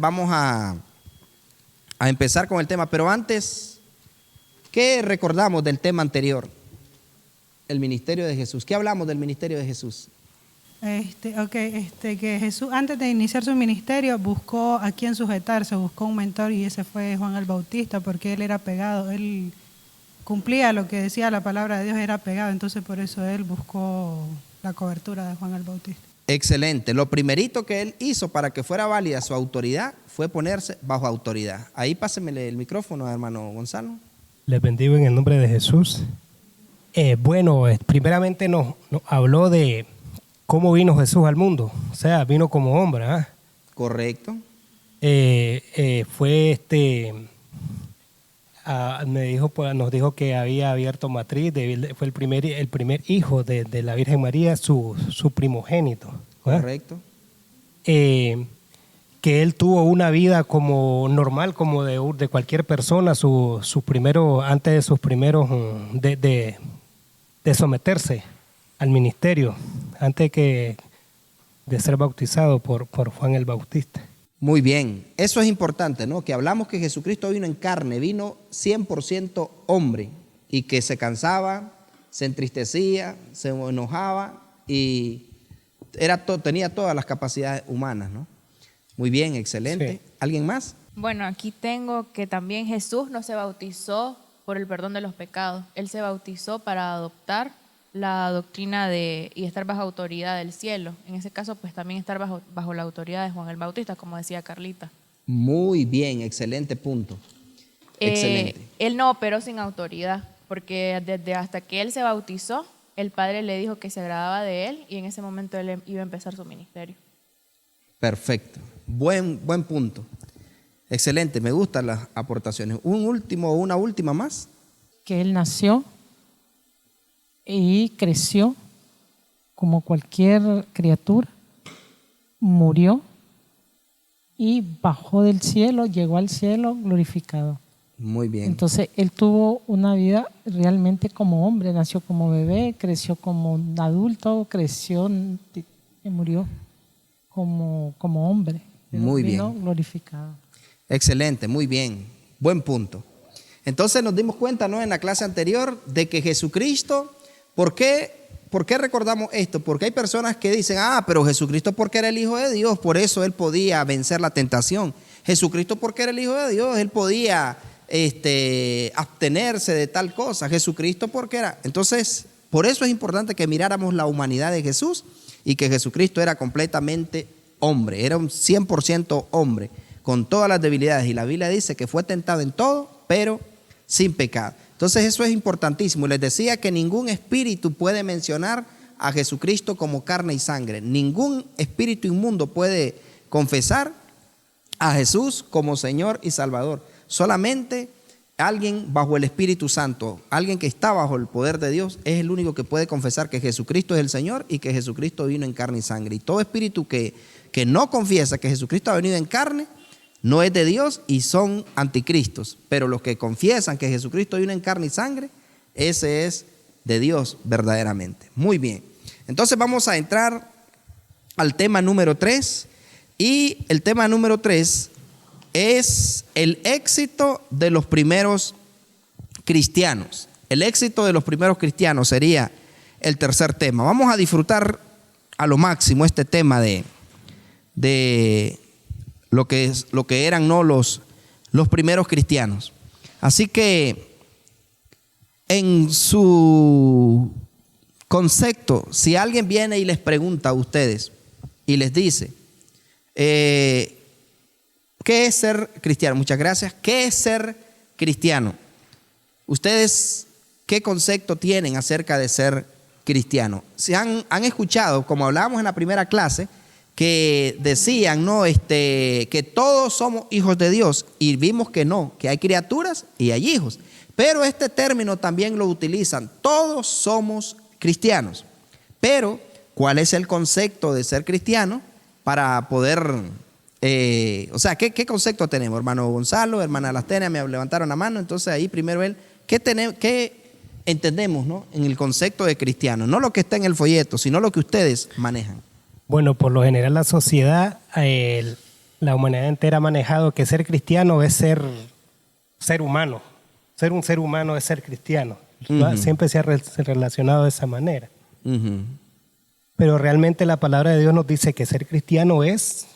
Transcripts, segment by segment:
vamos a empezar con el tema, pero antes, ¿qué recordamos del tema anterior? El ministerio de Jesús. ¿Qué hablamos del ministerio de Jesús? Que Jesús antes de iniciar su ministerio buscó a quien sujetarse, buscó un mentor y ese fue Juan el Bautista porque él era pegado, él cumplía lo que decía la palabra de Dios, era pegado, entonces por eso él buscó la cobertura de Juan el Bautista. Excelente. Lo primerito que él hizo para que fuera válida su autoridad fue ponerse bajo autoridad. Ahí pásemele el micrófono, hermano Gonzalo. Les bendigo en el nombre de Jesús. Primeramente nos habló de cómo vino Jesús al mundo. O sea, vino como hombre. ¿Ah? Correcto. Nos dijo que había abierto matriz, fue el primer hijo de la Virgen María, su primogénito. ¿Ah? Correcto. Que él tuvo una vida como normal, como de cualquier persona, antes de sus primeros, de someterse al ministerio, antes de ser bautizado por Juan el Bautista. Muy bien, eso es importante, ¿no? Que hablamos que Jesucristo vino en carne, vino 100% hombre y que se cansaba, se entristecía, se enojaba y tenía todas las capacidades humanas, ¿no? Muy bien, excelente. Sí. ¿Alguien más? Bueno, aquí tengo que también Jesús no se bautizó por el perdón de los pecados. Él se bautizó para adoptar la doctrina y estar bajo autoridad del cielo. En ese caso, pues también estar bajo la autoridad de Juan el Bautista, como decía Carlita. Muy bien, excelente punto. Excelente. Él no operó sin autoridad, porque hasta que él se bautizó, el Padre le dijo que se agradaba de él y en ese momento él iba a empezar su ministerio. Perfecto. Buen punto. Excelente, me gustan las aportaciones. Una última más. Que él nació y creció como cualquier criatura, murió y bajó del cielo, llegó al cielo glorificado. Muy bien. Entonces él tuvo una vida realmente como hombre, nació como bebé, creció como un adulto, creció y murió como hombre. Muy bien. Glorificado. Excelente, muy bien. Buen punto. Entonces nos dimos cuenta, ¿no?, en la clase anterior de que Jesucristo, ¿por qué recordamos esto? Porque hay personas que dicen, pero Jesucristo porque era el Hijo de Dios, por eso Él podía vencer la tentación. Jesucristo porque era el Hijo de Dios, Él podía abstenerse de tal cosa. Jesucristo porque era... Entonces, por eso es importante que miráramos la humanidad de Jesús y que Jesucristo era completamente hombre, era un 100% hombre, con todas las debilidades. Y la Biblia dice que fue tentado en todo, pero sin pecado. Entonces eso es importantísimo. Les decía que ningún espíritu puede mencionar a Jesucristo como carne y sangre. Ningún espíritu inmundo puede confesar a Jesús como Señor y Salvador. Solamente alguien bajo el Espíritu Santo, alguien que está bajo el poder de Dios, es el único que puede confesar que Jesucristo es el Señor y que Jesucristo vino en carne y sangre. Y todo espíritu que no confiesa que Jesucristo ha venido en carne, no es de Dios y son anticristos. Pero los que confiesan que Jesucristo vino en carne y sangre, ese es de Dios verdaderamente. Muy bien. Entonces vamos a entrar al tema número 3. Y el tema número 3 es el éxito de los primeros cristianos. El éxito de los primeros cristianos sería el tercer tema. Vamos a disfrutar a lo máximo este tema de lo que eran, ¿no?, los primeros cristianos. Así que en su concepto, si alguien viene y les pregunta a ustedes y les dice, ¿qué es ser cristiano? Muchas gracias. ¿Qué es ser cristiano? ¿Ustedes qué concepto tienen acerca de ser cristiano? Si han escuchado, como hablábamos en la primera clase, que decían, ¿no?, que todos somos hijos de Dios, y vimos que no, que hay criaturas y hay hijos. Pero este término también lo utilizan, todos somos cristianos. Pero, ¿cuál es el concepto de ser cristiano para poder, ¿qué concepto tenemos? Hermano Gonzalo, hermana Lastenia, me levantaron la mano, entonces ahí primero ¿qué entendemos, ¿no?, en el concepto de cristiano? No lo que está en el folleto, sino lo que ustedes manejan. Bueno, por lo general la sociedad la humanidad entera ha manejado que ser cristiano es ser humano. Ser un ser humano es ser cristiano. Siempre se ha relacionado de esa manera. Pero realmente la palabra de Dios nos dice que ser cristiano es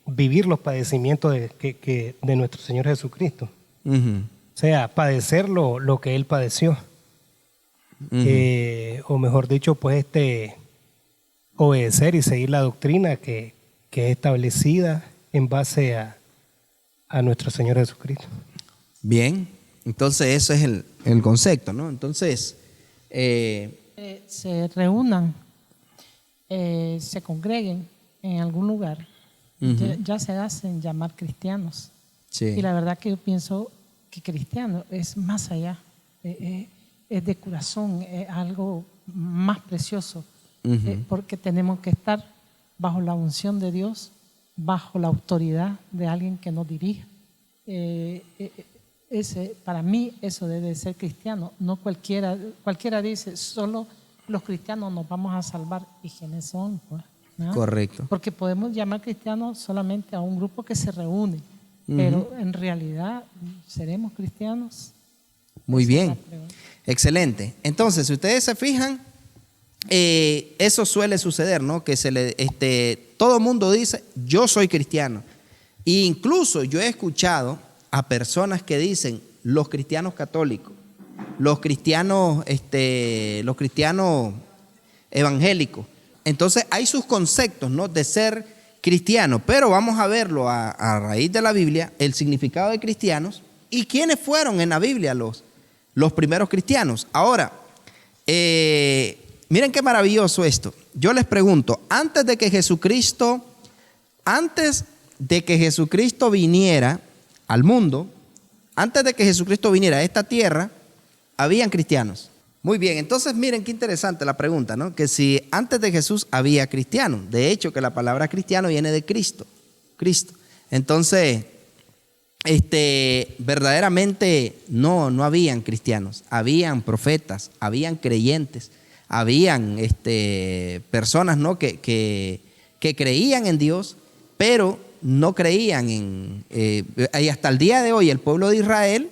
vivir los padecimientos de nuestro Señor Jesucristo. O sea, padecer lo que Él padeció. O mejor dicho, pues obedecer y seguir la doctrina que es establecida en base a nuestro Señor Jesucristo. Bien, entonces eso es el concepto, ¿no? Entonces, se reúnan, se congreguen en algún lugar, ya se hacen llamar cristianos. sí. Y la verdad que yo pienso que cristiano es más allá, es de corazón, es algo más precioso, porque tenemos que estar bajo la unción de Dios, bajo la autoridad de alguien que nos dirija. Para mí eso debe ser cristiano. No cualquiera dice, solo los cristianos nos vamos a salvar. ¿Y quiénes son? Pues, ¿no? Correcto. Porque podemos llamar cristianos solamente a un grupo que se reúne, pero en realidad, ¿seremos cristianos? Muy Esa es bien, la pregunta. excelente. Entonces, si ustedes se fijan, eso suele suceder, ¿no? Que todo el mundo dice, yo soy cristiano. E incluso yo he escuchado a personas que dicen, los cristianos católicos, los cristianos evangélicos. Entonces hay sus conceptos, ¿no? De ser cristiano, pero vamos a verlo a raíz de la Biblia, el significado de cristianos y quiénes fueron en la Biblia los primeros cristianos. Ahora, miren qué maravilloso esto. Yo les pregunto, antes de que Jesucristo viniera al mundo, antes de que Jesucristo viniera a esta tierra, habían cristianos. Muy bien, entonces miren qué interesante la pregunta, ¿no? Que si antes de Jesús había cristianos. De hecho, que la palabra cristiano viene de Cristo. Entonces, verdaderamente no habían cristianos. Habían profetas, habían creyentes, habían personas, ¿no? que creían en Dios, pero no creían y hasta el día de hoy el pueblo de Israel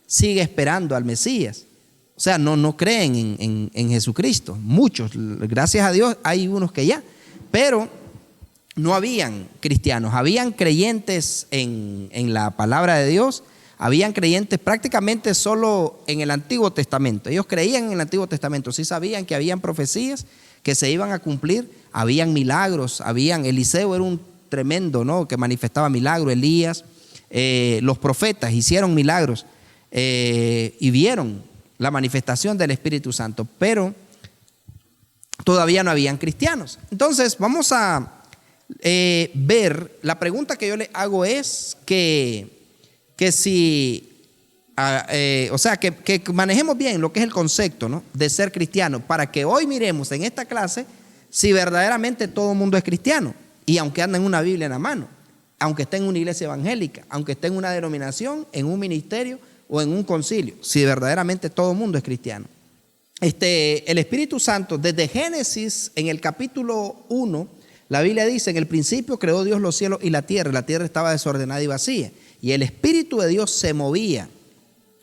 sigue esperando al Mesías. O sea, no creen en Jesucristo. Muchos, gracias a Dios, hay unos que ya, pero no habían cristianos. Habían creyentes en la palabra de Dios, habían creyentes prácticamente solo en el Antiguo Testamento. Ellos creían en el Antiguo Testamento, sí sabían que habían profecías que se iban a cumplir, habían milagros, Eliseo era un tremendo, ¿no? Que manifestaba milagros, Elías, los profetas hicieron milagros y vieron la manifestación del Espíritu Santo, pero todavía no habían cristianos. Entonces vamos a ver, la pregunta que yo le hago es que manejemos bien lo que es el concepto, ¿no? De ser cristiano, para que hoy miremos en esta clase si verdaderamente todo el mundo es cristiano. Y aunque anda en una Biblia en la mano, aunque esté en una iglesia evangélica, aunque esté en una denominación, en un ministerio o en un concilio, si verdaderamente todo el mundo es cristiano. El Espíritu Santo, desde Génesis, en el capítulo 1, la Biblia dice, en el principio creó Dios los cielos y la tierra estaba desordenada y vacía, y el Espíritu de Dios se movía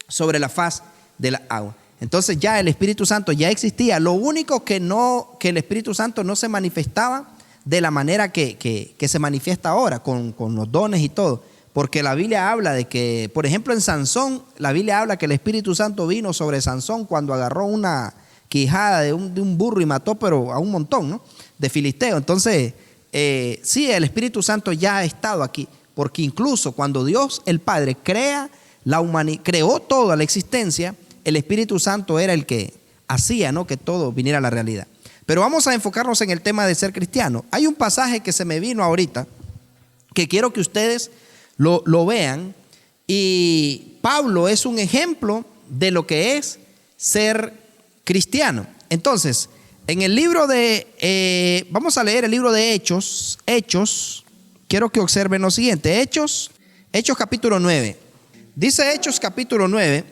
sobre la faz de la agua. Entonces ya el Espíritu Santo ya existía. Lo único que el Espíritu Santo no se manifestaba de la manera que se manifiesta ahora, con los dones y todo. Porque la Biblia habla de que, por ejemplo, en Sansón, la Biblia habla que el Espíritu Santo vino sobre Sansón cuando agarró una quijada de un burro y mató, pero a un montón, ¿no? De filisteos. Entonces, sí, el Espíritu Santo ya ha estado aquí. Porque incluso cuando Dios, el Padre, creó toda la existencia, el Espíritu Santo era el que hacía, ¿no? Que todo viniera a la realidad. Pero vamos a enfocarnos en el tema de ser cristiano. Hay un pasaje que se me vino ahorita que quiero que ustedes lo vean. Y Pablo es un ejemplo de lo que es ser cristiano. Entonces, en el libro vamos a leer el libro de Hechos. Quiero que observen lo siguiente. Hechos capítulo 9. Dice Hechos capítulo 9,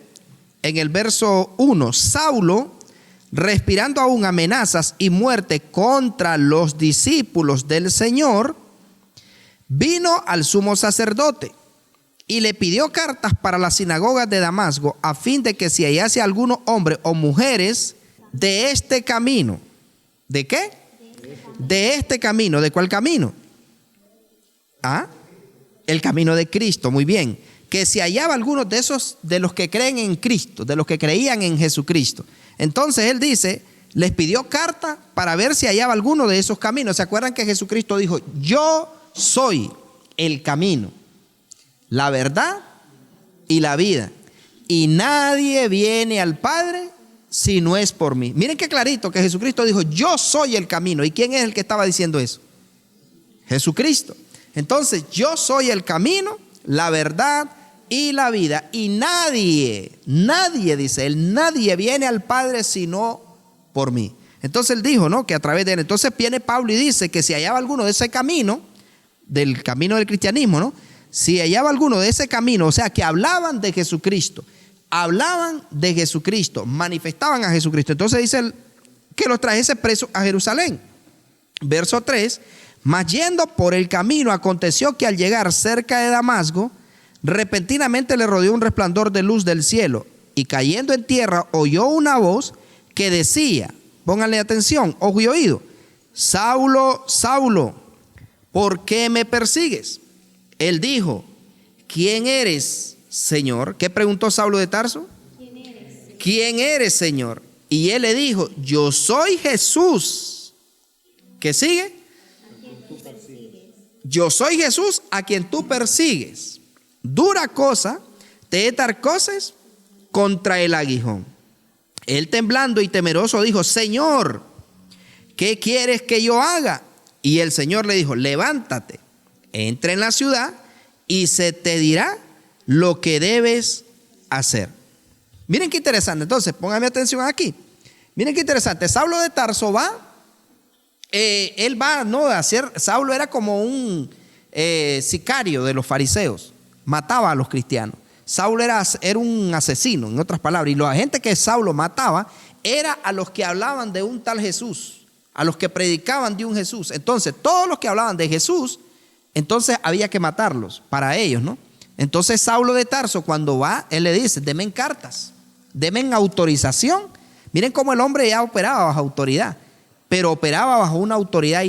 en el verso 1, Saulo, respirando aún amenazas y muerte contra los discípulos del Señor, vino al sumo sacerdote y le pidió cartas para las sinagogas de Damasco, a fin de que si hallase algunos hombres o mujeres de este camino. ¿De qué? De este camino. ¿De cuál camino? ¿Ah? El camino de Cristo, muy bien. Que si hallaba algunos de esos, de los que creen en Cristo, de los que creían en Jesucristo. Entonces él dice, les pidió carta para ver si hallaba alguno de esos caminos. ¿Se acuerdan que Jesucristo dijo, yo soy el camino, la verdad y la vida? Y nadie viene al Padre si no es por mí. Miren qué clarito que Jesucristo dijo, yo soy el camino. ¿Y quién es el que estaba diciendo eso? Jesucristo. Entonces, yo soy el camino, la verdad y la vida. Y nadie, dice él, nadie viene al Padre sino por mí. Entonces él dijo, ¿no? Que a través de él. Entonces viene Pablo y dice que si hallaba alguno de ese camino, del camino del cristianismo, ¿no? Si hallaba alguno de ese camino, o sea, que hablaban de Jesucristo, manifestaban a Jesucristo. Entonces dice él que los trajese presos a Jerusalén. Verso 3, mas yendo por el camino, aconteció que al llegar cerca de Damasco, repentinamente le rodeó un resplandor de luz del cielo, y cayendo en tierra oyó una voz que decía, pónganle atención, ojo y oído, Saulo, Saulo, ¿por qué me persigues? Él dijo, ¿quién eres, Señor? ¿Qué preguntó Saulo de Tarso? ¿Quién eres, Señor? Y él le dijo, yo soy Jesús. ¿Qué sigue? Yo soy Jesús a quien tú persigues. Dura cosa te he dar cosas contra el aguijón. Él temblando y temeroso dijo, Señor, ¿qué quieres que yo haga? Y el Señor le dijo, levántate, entra en la ciudad y se te dirá lo que debes hacer. Miren qué interesante. Entonces, pónganme atención aquí. Miren qué interesante. Saulo de Tarso va, él va, ¿no? A hacer, Saulo era como un sicario de los fariseos, mataba a los cristianos. Saulo era un asesino, en otras palabras, y la gente que Saulo mataba era a los que hablaban de un tal Jesús, a los que predicaban de un Jesús. Entonces, todos los que hablaban de Jesús, entonces había que matarlos para ellos, ¿no? Entonces Saulo de Tarso, cuando va, él le dice, denme cartas, denme autorización. Miren cómo el hombre ya operaba bajo autoridad, pero operaba bajo una autoridad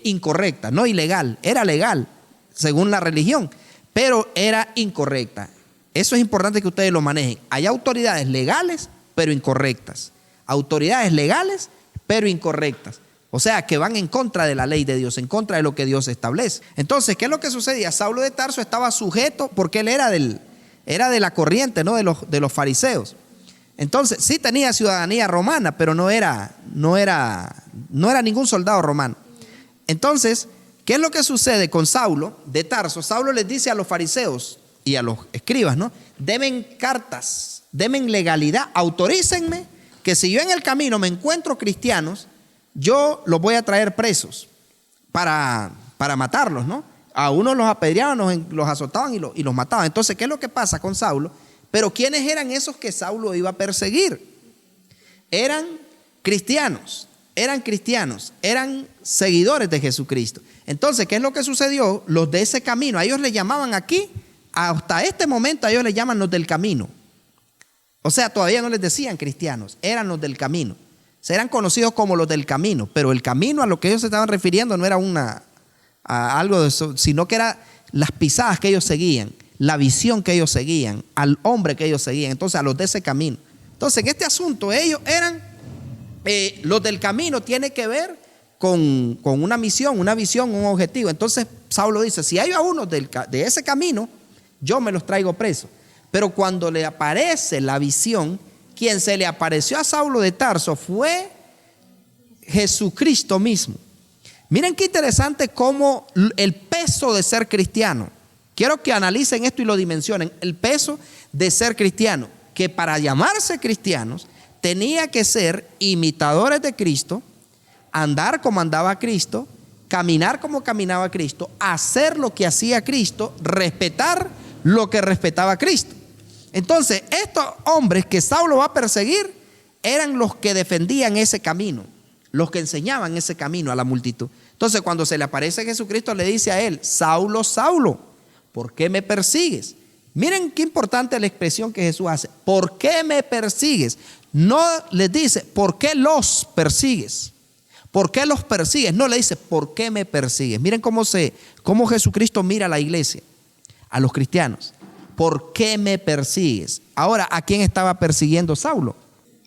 incorrecta, no ilegal, era legal según la religión, pero era incorrecta. Eso es importante que ustedes lo manejen. Hay autoridades legales, pero incorrectas. Autoridades legales, pero incorrectas. O sea, que van en contra de la ley de Dios, en contra de lo que Dios establece. Entonces, ¿qué es lo que sucedía? Saulo de Tarso estaba sujeto, porque él era de la corriente, ¿no? de los fariseos. Entonces, sí tenía ciudadanía romana, pero no era ningún soldado romano. Entonces, ¿qué es lo que sucede con Saulo de Tarso? Saulo les dice a los fariseos y a los escribas, ¿no? Denme cartas, denme legalidad, autorícenme que si yo en el camino me encuentro cristianos, yo los voy a traer presos para matarlos, ¿no? A unos los apedreaban, los azotaban y los mataban. Entonces, ¿qué es lo que pasa con Saulo? Pero ¿quiénes eran esos que Saulo iba a perseguir? Eran cristianos, eran seguidores de Jesucristo. Entonces, ¿qué es lo que sucedió? Los de ese camino, a ellos le llamaban aquí, hasta este momento a ellos les llaman los del camino. O sea, todavía no les decían cristianos, eran los del camino. Eran conocidos como los del camino, pero el camino a lo que ellos se estaban refiriendo no era algo de eso, sino que era las pisadas que ellos seguían, la visión que ellos seguían, al hombre que ellos seguían, entonces a los de ese camino. Entonces, en este asunto, ellos eran, los del camino tiene que ver con una misión, una visión, un objetivo. Entonces, Saulo dice, si hay a uno de ese camino, yo me los traigo presos. Pero cuando le aparece la visión, quien se le apareció a Saulo de Tarso fue Jesucristo mismo. Miren qué interesante cómo el peso de ser cristiano. Quiero que analicen esto y lo dimensionen. El peso de ser cristiano, que para llamarse cristianos tenía que ser imitadores de Cristo, andar como andaba Cristo, caminar como caminaba Cristo, hacer lo que hacía Cristo, respetar lo que respetaba Cristo. Entonces, estos hombres que Saulo va a perseguir eran los que defendían ese camino, los que enseñaban ese camino a la multitud. Entonces, cuando se le aparece Jesucristo, le dice a él: Saulo, Saulo, ¿por qué me persigues? Miren qué importante la expresión que Jesús hace. ¿Por qué me persigues? No les dice: ¿por qué los persigues? ¿Por qué los persigues? No, le dice: ¿por qué me persigues? Miren cómo Jesucristo mira a la iglesia, a los cristianos. ¿Por qué me persigues? Ahora, ¿a quién estaba persiguiendo Saulo?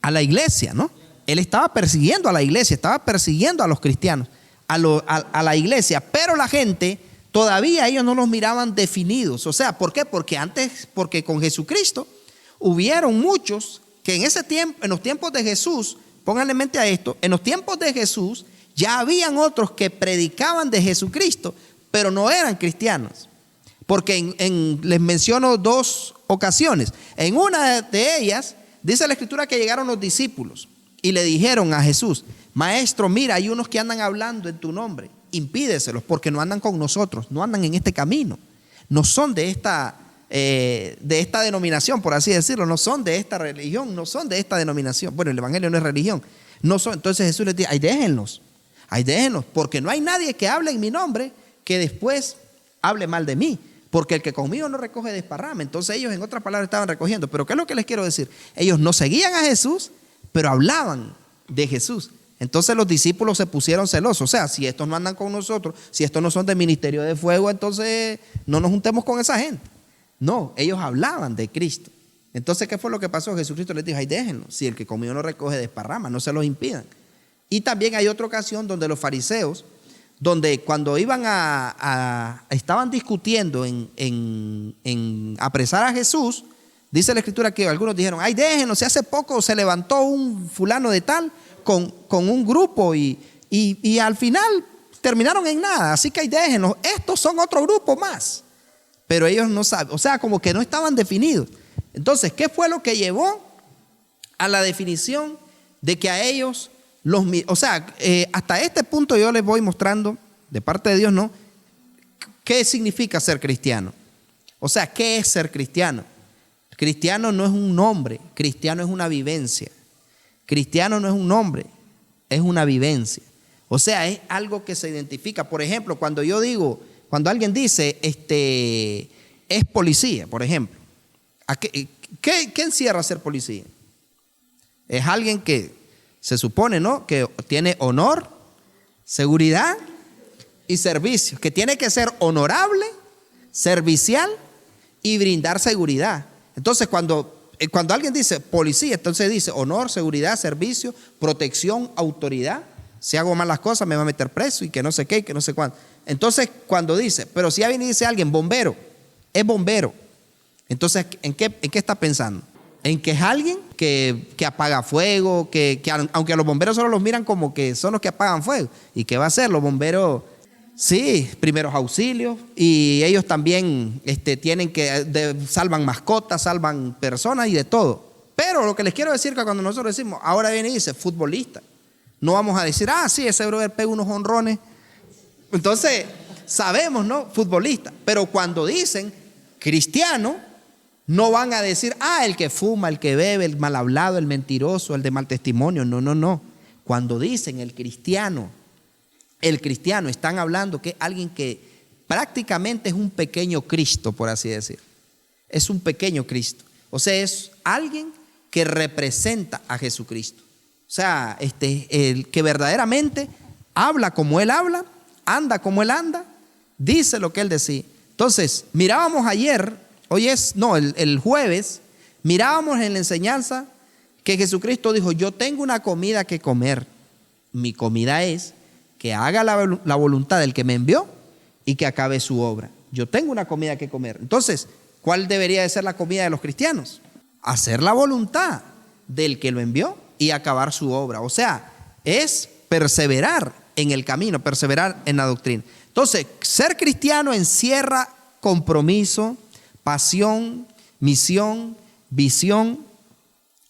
A la iglesia, ¿no? Él estaba persiguiendo a la iglesia, estaba persiguiendo a los cristianos, a la iglesia, pero la gente todavía ellos no los miraban definidos. O sea, ¿por qué? Porque con Jesucristo hubieron muchos que en ese tiempo, en los tiempos de Jesús, pónganle mente a esto, en los tiempos de Jesús ya habían otros que predicaban de Jesucristo, pero no eran cristianos. Porque les menciono 2 ocasiones. En una de ellas dice la Escritura que llegaron los discípulos y le dijeron a Jesús: Maestro, mira, hay unos que andan hablando en tu nombre, impídeselos, porque no andan con nosotros, no andan en este camino, no son de esta denominación, por así decirlo, no son de esta religión, no son de esta denominación. Bueno, el evangelio no es religión, no son. Entonces Jesús les dice: ay, déjenlos, porque no hay nadie que hable en mi nombre que después hable mal de mí, porque el que conmigo no recoge desparrama. Entonces ellos, en otras palabras, estaban recogiendo. Pero ¿qué es lo que les quiero decir? Ellos no seguían a Jesús, pero hablaban de Jesús. Entonces los discípulos se pusieron celosos. O sea, si estos no andan con nosotros, si estos no son del ministerio de fuego, entonces no nos juntemos con esa gente. No, ellos hablaban de Cristo. Entonces, ¿qué fue lo que pasó? Jesucristo les dijo: ay, déjenlos, si el que conmigo no recoge desparrama, no se los impidan. Y también hay otra ocasión donde los fariseos, donde cuando iban estaban discutiendo en apresar a Jesús, dice la Escritura que algunos dijeron: ay, déjenlos, si hace poco se levantó un fulano de tal con un grupo y al final terminaron en nada, así que ahí déjenlos, estos son otro grupo más. Pero ellos no saben, o sea, como que no estaban definidos. Entonces, ¿qué fue lo que llevó a la definición de que a ellos hasta este punto yo les voy mostrando, de parte de Dios, ¿no?, qué significa ser cristiano? O sea, ¿qué es ser cristiano? Cristiano no es un nombre, cristiano es una vivencia. Cristiano no es un nombre, es una vivencia. O sea, es algo que se identifica. Por ejemplo, cuando alguien dice, es policía, por ejemplo, ¿qué encierra ser policía? Es alguien que se supone, ¿no?, que tiene honor, seguridad y servicio, que tiene que ser honorable, servicial y brindar seguridad. Entonces, cuando alguien dice policía, entonces dice honor, seguridad, servicio, protección, autoridad. Si hago malas cosas me va a meter preso y que no sé qué, y que no sé cuándo. Entonces, cuando dice, pero si ya viene y dice alguien bombero, es bombero. Entonces, ¿en qué está pensando? En que es alguien que apaga fuego, que aunque a los bomberos solo los miran como que son los que apagan fuego. ¿Y qué va a hacer? Los bomberos, sí, primeros auxilios, y ellos también tienen salvan mascotas, salvan personas y de todo. Pero lo que les quiero decir es que cuando nosotros decimos, ahora viene y dice futbolista, no vamos a decir: ah, sí, ese brother pega unos honrones. Entonces, sabemos, ¿no?, futbolista. Pero cuando dicen cristiano, no van a decir: ah, el que fuma, el que bebe, el mal hablado, el mentiroso, el de mal testimonio. No. Cuando dicen el cristiano, están hablando que es alguien que prácticamente es un pequeño Cristo, por así decir. Es un pequeño Cristo. O sea, es alguien que representa a Jesucristo. O sea, el que verdaderamente habla como Él habla, anda como Él anda, dice lo que Él decía. Entonces, mirábamos ayer, el jueves, mirábamos en la enseñanza que Jesucristo dijo: yo tengo una comida que comer. Mi comida es que haga la voluntad del que me envió y que acabe su obra. Yo tengo una comida que comer. Entonces, ¿cuál debería de ser la comida de los cristianos? Hacer la voluntad del que lo envió y acabar su obra. O sea, es perseverar en el camino, perseverar en la doctrina. Entonces, ser cristiano encierra compromiso, pasión, misión, visión,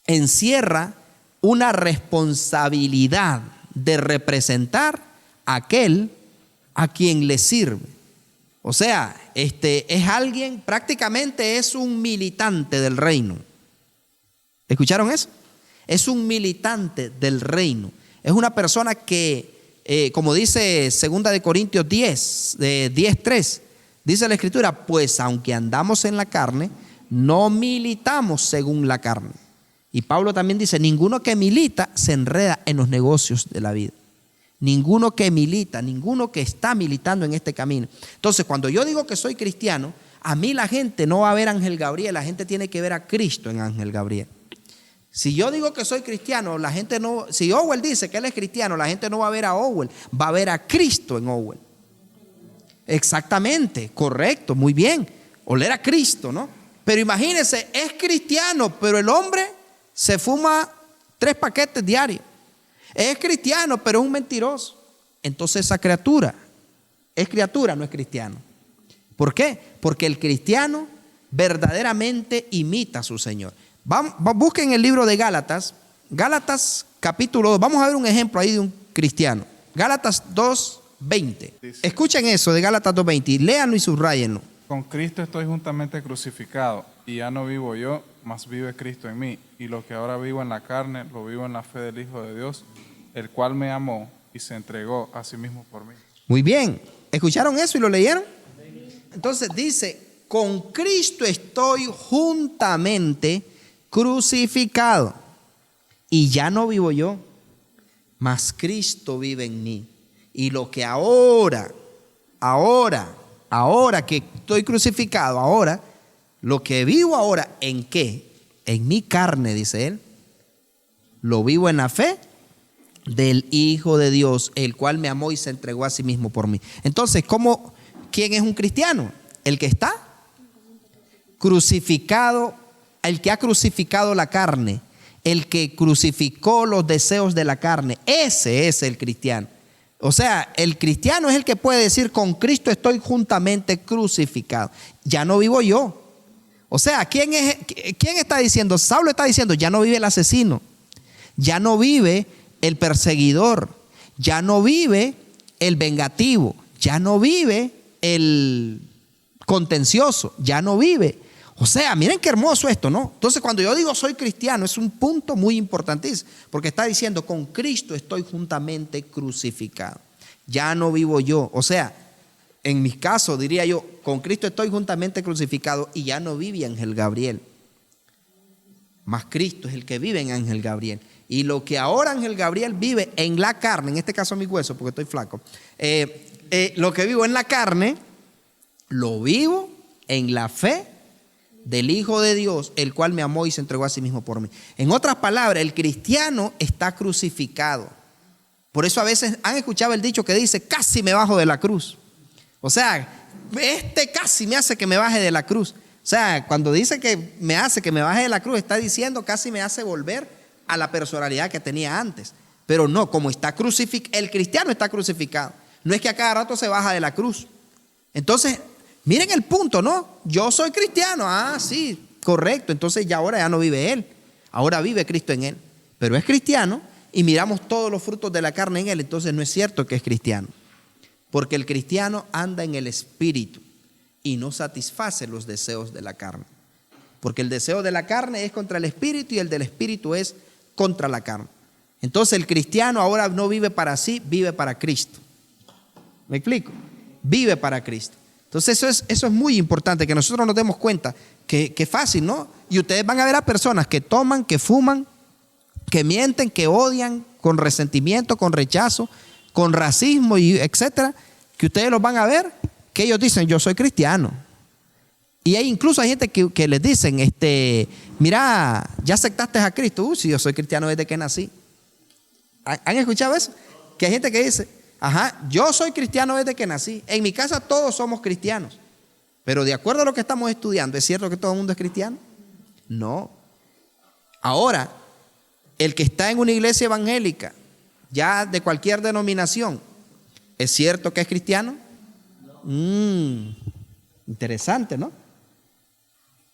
encierra una responsabilidad de representar a aquel a quien le sirve. O sea, es alguien, prácticamente es un militante del reino. ¿Escucharon eso? Es un militante del reino. Es una persona que, como dice 2 de Corintios 10:3, dice la Escritura, pues aunque andamos en la carne, no militamos según la carne. Y Pablo también dice, ninguno que milita se enreda en los negocios de la vida. Ninguno que milita, ninguno que está militando en este camino. Entonces, cuando yo digo que soy cristiano, a mí la gente no va a ver a Ángel Gabriel, la gente tiene que ver a Cristo en Ángel Gabriel. Si yo digo que soy cristiano, la gente no, si Owell dice que él es cristiano, la gente no va a ver a Owell, va a ver a Cristo en Owell. Exactamente, correcto, muy bien. Oler a Cristo, ¿no? Pero imagínense, es cristiano, pero el hombre se fuma 3 paquetes diarios. Es cristiano, pero es un mentiroso. Entonces esa criatura, es criatura, no es cristiano. ¿Por qué? Porque el cristiano verdaderamente imita a su Señor. Busquen el libro de Gálatas, Gálatas capítulo 2, vamos a ver un ejemplo ahí de un cristiano. Gálatas 2:20. Escuchen eso de Gálatas 2:20 y léanlo y subrayenlo. Con Cristo estoy juntamente crucificado, y ya no vivo yo, mas vive Cristo en mí. Y lo que ahora vivo en la carne, lo vivo en la fe del Hijo de Dios, el cual me amó y se entregó a sí mismo por mí. Muy bien, ¿escucharon eso y lo leyeron? Entonces dice, con Cristo estoy juntamente crucificado, y ya no vivo yo, mas Cristo vive en mí. Y lo que ahora que estoy crucificado, ahora, lo que vivo ahora, ¿en qué? En mi carne, dice él, lo vivo en la fe del Hijo de Dios, el cual me amó y se entregó a sí mismo por mí. Entonces, ¿quién es un cristiano? El que está crucificado, el que ha crucificado la carne, el que crucificó los deseos de la carne. Ese es el cristiano. O sea, el cristiano es el que puede decir, con Cristo estoy juntamente crucificado. Ya no vivo yo. O sea, ¿quién está diciendo? Saulo está diciendo, ya no vive el asesino, ya no vive el perseguidor, ya no vive el vengativo, ya no vive el contencioso, ya no vive. O sea, miren qué hermoso esto, ¿no? Entonces, cuando yo digo soy cristiano, es un punto muy importantísimo, porque está diciendo, con Cristo estoy juntamente crucificado. Ya no vivo yo. O sea, en mi caso diría yo, con Cristo estoy juntamente crucificado, y ya no vive Ángel Gabriel. Mas Cristo es el que vive en Ángel Gabriel. Y lo que ahora Ángel Gabriel vive en la carne, en este caso mis huesos, porque estoy flaco, lo que vivo en la carne, lo vivo en la fe del Hijo de Dios, el cual me amó y se entregó a sí mismo por mí. En otras palabras, el cristiano está crucificado. Por eso a veces han escuchado el dicho que dice, casi me bajo de la cruz. O sea, casi me hace que me baje de la cruz. O sea, cuando dice que me hace que me baje de la cruz, está diciendo casi me hace volver a la personalidad que tenía antes. Pero no, como está crucificado, el cristiano está crucificado. No es que a cada rato se baja de la cruz. Entonces, miren el punto, ¿no? Yo soy cristiano. Ah, sí, correcto. Entonces ahora ya no vive él. Ahora vive Cristo en él. Pero es cristiano y miramos todos los frutos de la carne en él. Entonces no es cierto que es cristiano. Porque el cristiano anda en el espíritu y no satisface los deseos de la carne. Porque el deseo de la carne es contra el espíritu y el del espíritu es contra la carne. Entonces el cristiano ahora no vive para sí, vive para Cristo. ¿Me explico? Vive para Cristo. Entonces eso es muy importante, que nosotros nos demos cuenta que es fácil, ¿no? Y ustedes van a ver a personas que toman, que fuman, que mienten, que odian, con resentimiento, con rechazo, con racismo y etcétera, que ustedes los van a ver, que ellos dicen, yo soy cristiano. Y incluso hay gente que les dicen, mira, ya aceptaste a Cristo. Sí, yo soy cristiano desde que nací. ¿Han escuchado eso? Que hay gente que dice, ajá, yo soy cristiano desde que nací. En mi casa todos somos cristianos. Pero de acuerdo a lo que estamos estudiando, ¿es cierto que todo el mundo es cristiano? No. Ahora, el que está en una iglesia evangélica, ya de cualquier denominación, ¿es cierto que es cristiano? Interesante, ¿no?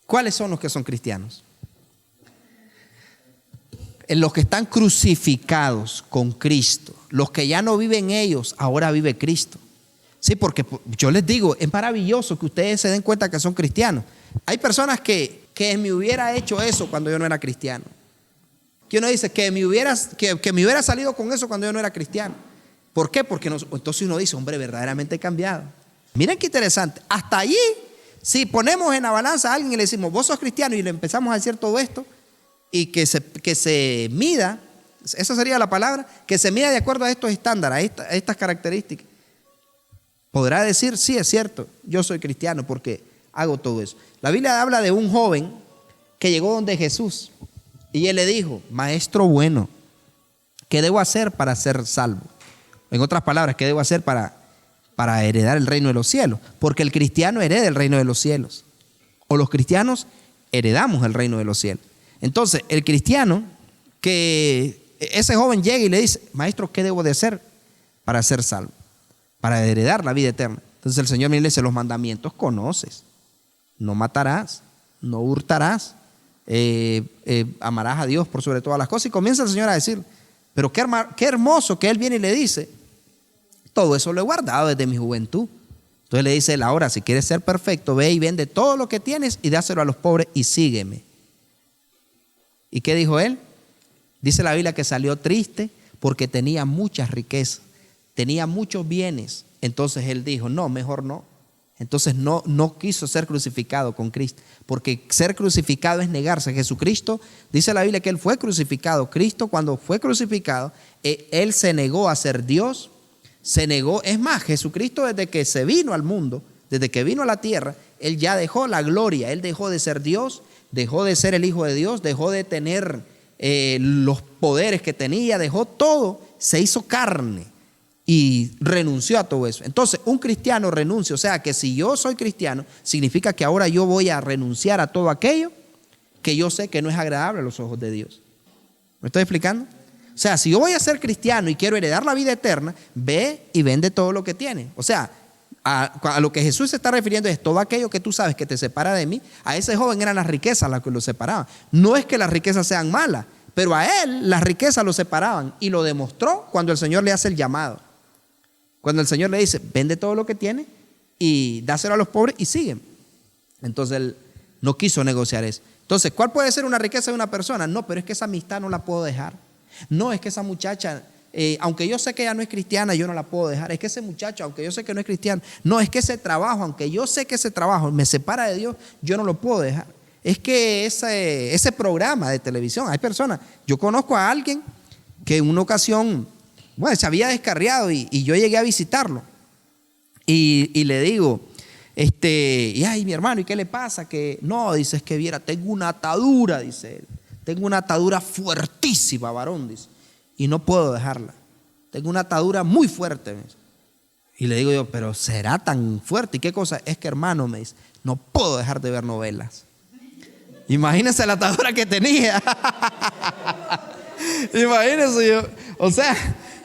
¿Cuáles son los que son cristianos? En los que están crucificados con Cristo, los que ya no viven ellos, ahora vive Cristo. Sí, porque yo les digo, es maravilloso que ustedes se den cuenta que son cristianos. Hay personas que me hubiera hecho eso cuando yo no era cristiano. que uno dice que me hubiera salido con eso cuando yo no era cristiano. ¿Por qué? Porque entonces uno dice, hombre, verdaderamente he cambiado. Miren qué interesante. Hasta allí, si ponemos en la balanza a alguien y le decimos, vos sos cristiano, y le empezamos a decir todo esto, y que se mida, esa sería la palabra, que se mida de acuerdo a estos estándares, a estas características, podrá decir, sí, es cierto, yo soy cristiano porque hago todo eso. La Biblia habla de un joven que llegó donde Jesús y él le dijo, maestro bueno, ¿qué debo hacer para ser salvo? En otras palabras, ¿qué debo hacer para heredar el reino de los cielos? Porque el cristiano hereda el reino de los cielos, o los cristianos heredamos el reino de los cielos. Entonces, el cristiano, que ese joven llega y le dice, maestro, ¿qué debo de hacer para ser salvo? Para heredar la vida eterna. Entonces el Señor me dice, los mandamientos conoces. No matarás, no hurtarás, amarás a Dios por sobre todas las cosas. Y comienza el Señor a decir, pero qué hermoso que Él viene y le dice, todo eso lo he guardado desde mi juventud. Entonces le dice él, ahora si quieres ser perfecto, ve y vende todo lo que tienes y dáselo a los pobres y sígueme. ¿Y qué dijo él? Dice la Biblia que salió triste porque tenía muchas riquezas, tenía muchos bienes. Entonces él dijo, no, mejor no. Entonces no quiso ser crucificado con Cristo, porque ser crucificado es negarse. Jesucristo, dice la Biblia que Él fue crucificado. Cristo, cuando fue crucificado, Él se negó a ser Dios, se negó. Es más, Jesucristo desde que se vino al mundo, desde que vino a la tierra, Él ya dejó la gloria. Él dejó de ser Dios, dejó de ser el Hijo de Dios, dejó de tener los poderes que tenía, dejó todo, se hizo carne y renunció a todo eso. Entonces un cristiano renuncia, o sea que si yo soy cristiano, significa que ahora yo voy a renunciar a todo aquello que yo sé que no es agradable a los ojos de Dios. ¿Me estoy explicando? O sea, si yo voy a ser cristiano y quiero heredar la vida eterna, ve y vende todo lo que tiene. O sea, a lo que Jesús se está refiriendo es todo aquello que tú sabes que te separa de mí. A ese joven eran las riquezas las que lo separaban. No es que las riquezas sean malas, pero a él las riquezas lo separaban, y lo demostró cuando el Señor le hace el llamado. Cuando el Señor le dice, vende todo lo que tiene y dáselo a los pobres y sigue. Entonces él no quiso negociar eso. Entonces, ¿cuál puede ser una riqueza de una persona? No, pero es que esa amistad no la puedo dejar. No, es que esa muchacha, aunque yo sé que ella no es cristiana, yo no la puedo dejar. Es que ese muchacho, aunque yo sé que no es cristiano, no, es que ese trabajo, aunque yo sé que ese trabajo me separa de Dios, yo no lo puedo dejar. Es que ese programa de televisión, hay personas, yo conozco a alguien que en una ocasión, bueno, se había descarriado y yo llegué a visitarlo y le digo, y ay, mi hermano, ¿y qué le pasa? Que no, dice, es que viera, tengo una atadura, dice él. Tengo una atadura fuertísima, varón, dice, y no puedo dejarla. Tengo una atadura muy fuerte. Y le digo yo, pero ¿será tan fuerte? ¿Y qué cosa? Es que, hermano, me dice, no puedo dejar de ver novelas. Imagínense la atadura que tenía. Imagínense yo, o sea,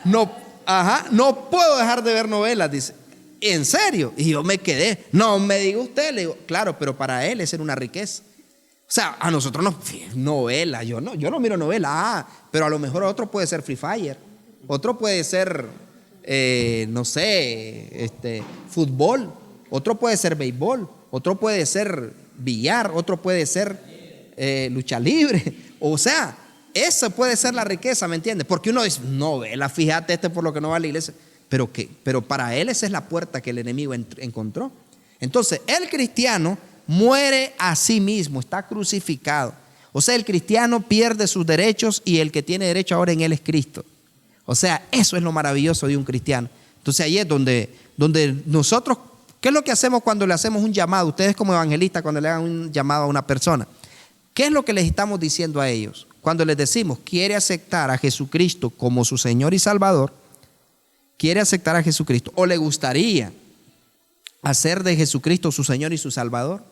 no puedo dejar de ver novelas, dice. ¿En serio? Y yo me quedé. No me diga usted, le digo, claro, pero para él esa era una riqueza. O sea, a nosotros no, novela, yo no miro novela, pero a lo mejor otro puede ser Free Fire, otro puede ser, no sé, fútbol, otro puede ser béisbol, otro puede ser billar, otro puede ser lucha libre. O sea, esa puede ser la riqueza, ¿me entiendes? Porque uno dice, novela, fíjate, por lo que no va a la iglesia, pero para él esa es la puerta que el enemigo encontró. Entonces, el cristiano muere a sí mismo, está crucificado. O sea, el cristiano pierde sus derechos y el que tiene derecho ahora en él es Cristo. O sea, eso es lo maravilloso de un cristiano. Entonces ahí es donde nosotros, ¿qué es lo que hacemos cuando le hacemos un llamado? Ustedes como evangelistas, cuando le hagan un llamado a una persona, ¿qué es lo que les estamos diciendo a ellos? Cuando les decimos, quiere aceptar a Jesucristo como su Señor y Salvador, quiere aceptar a Jesucristo, o le gustaría hacer de Jesucristo su Señor y su Salvador.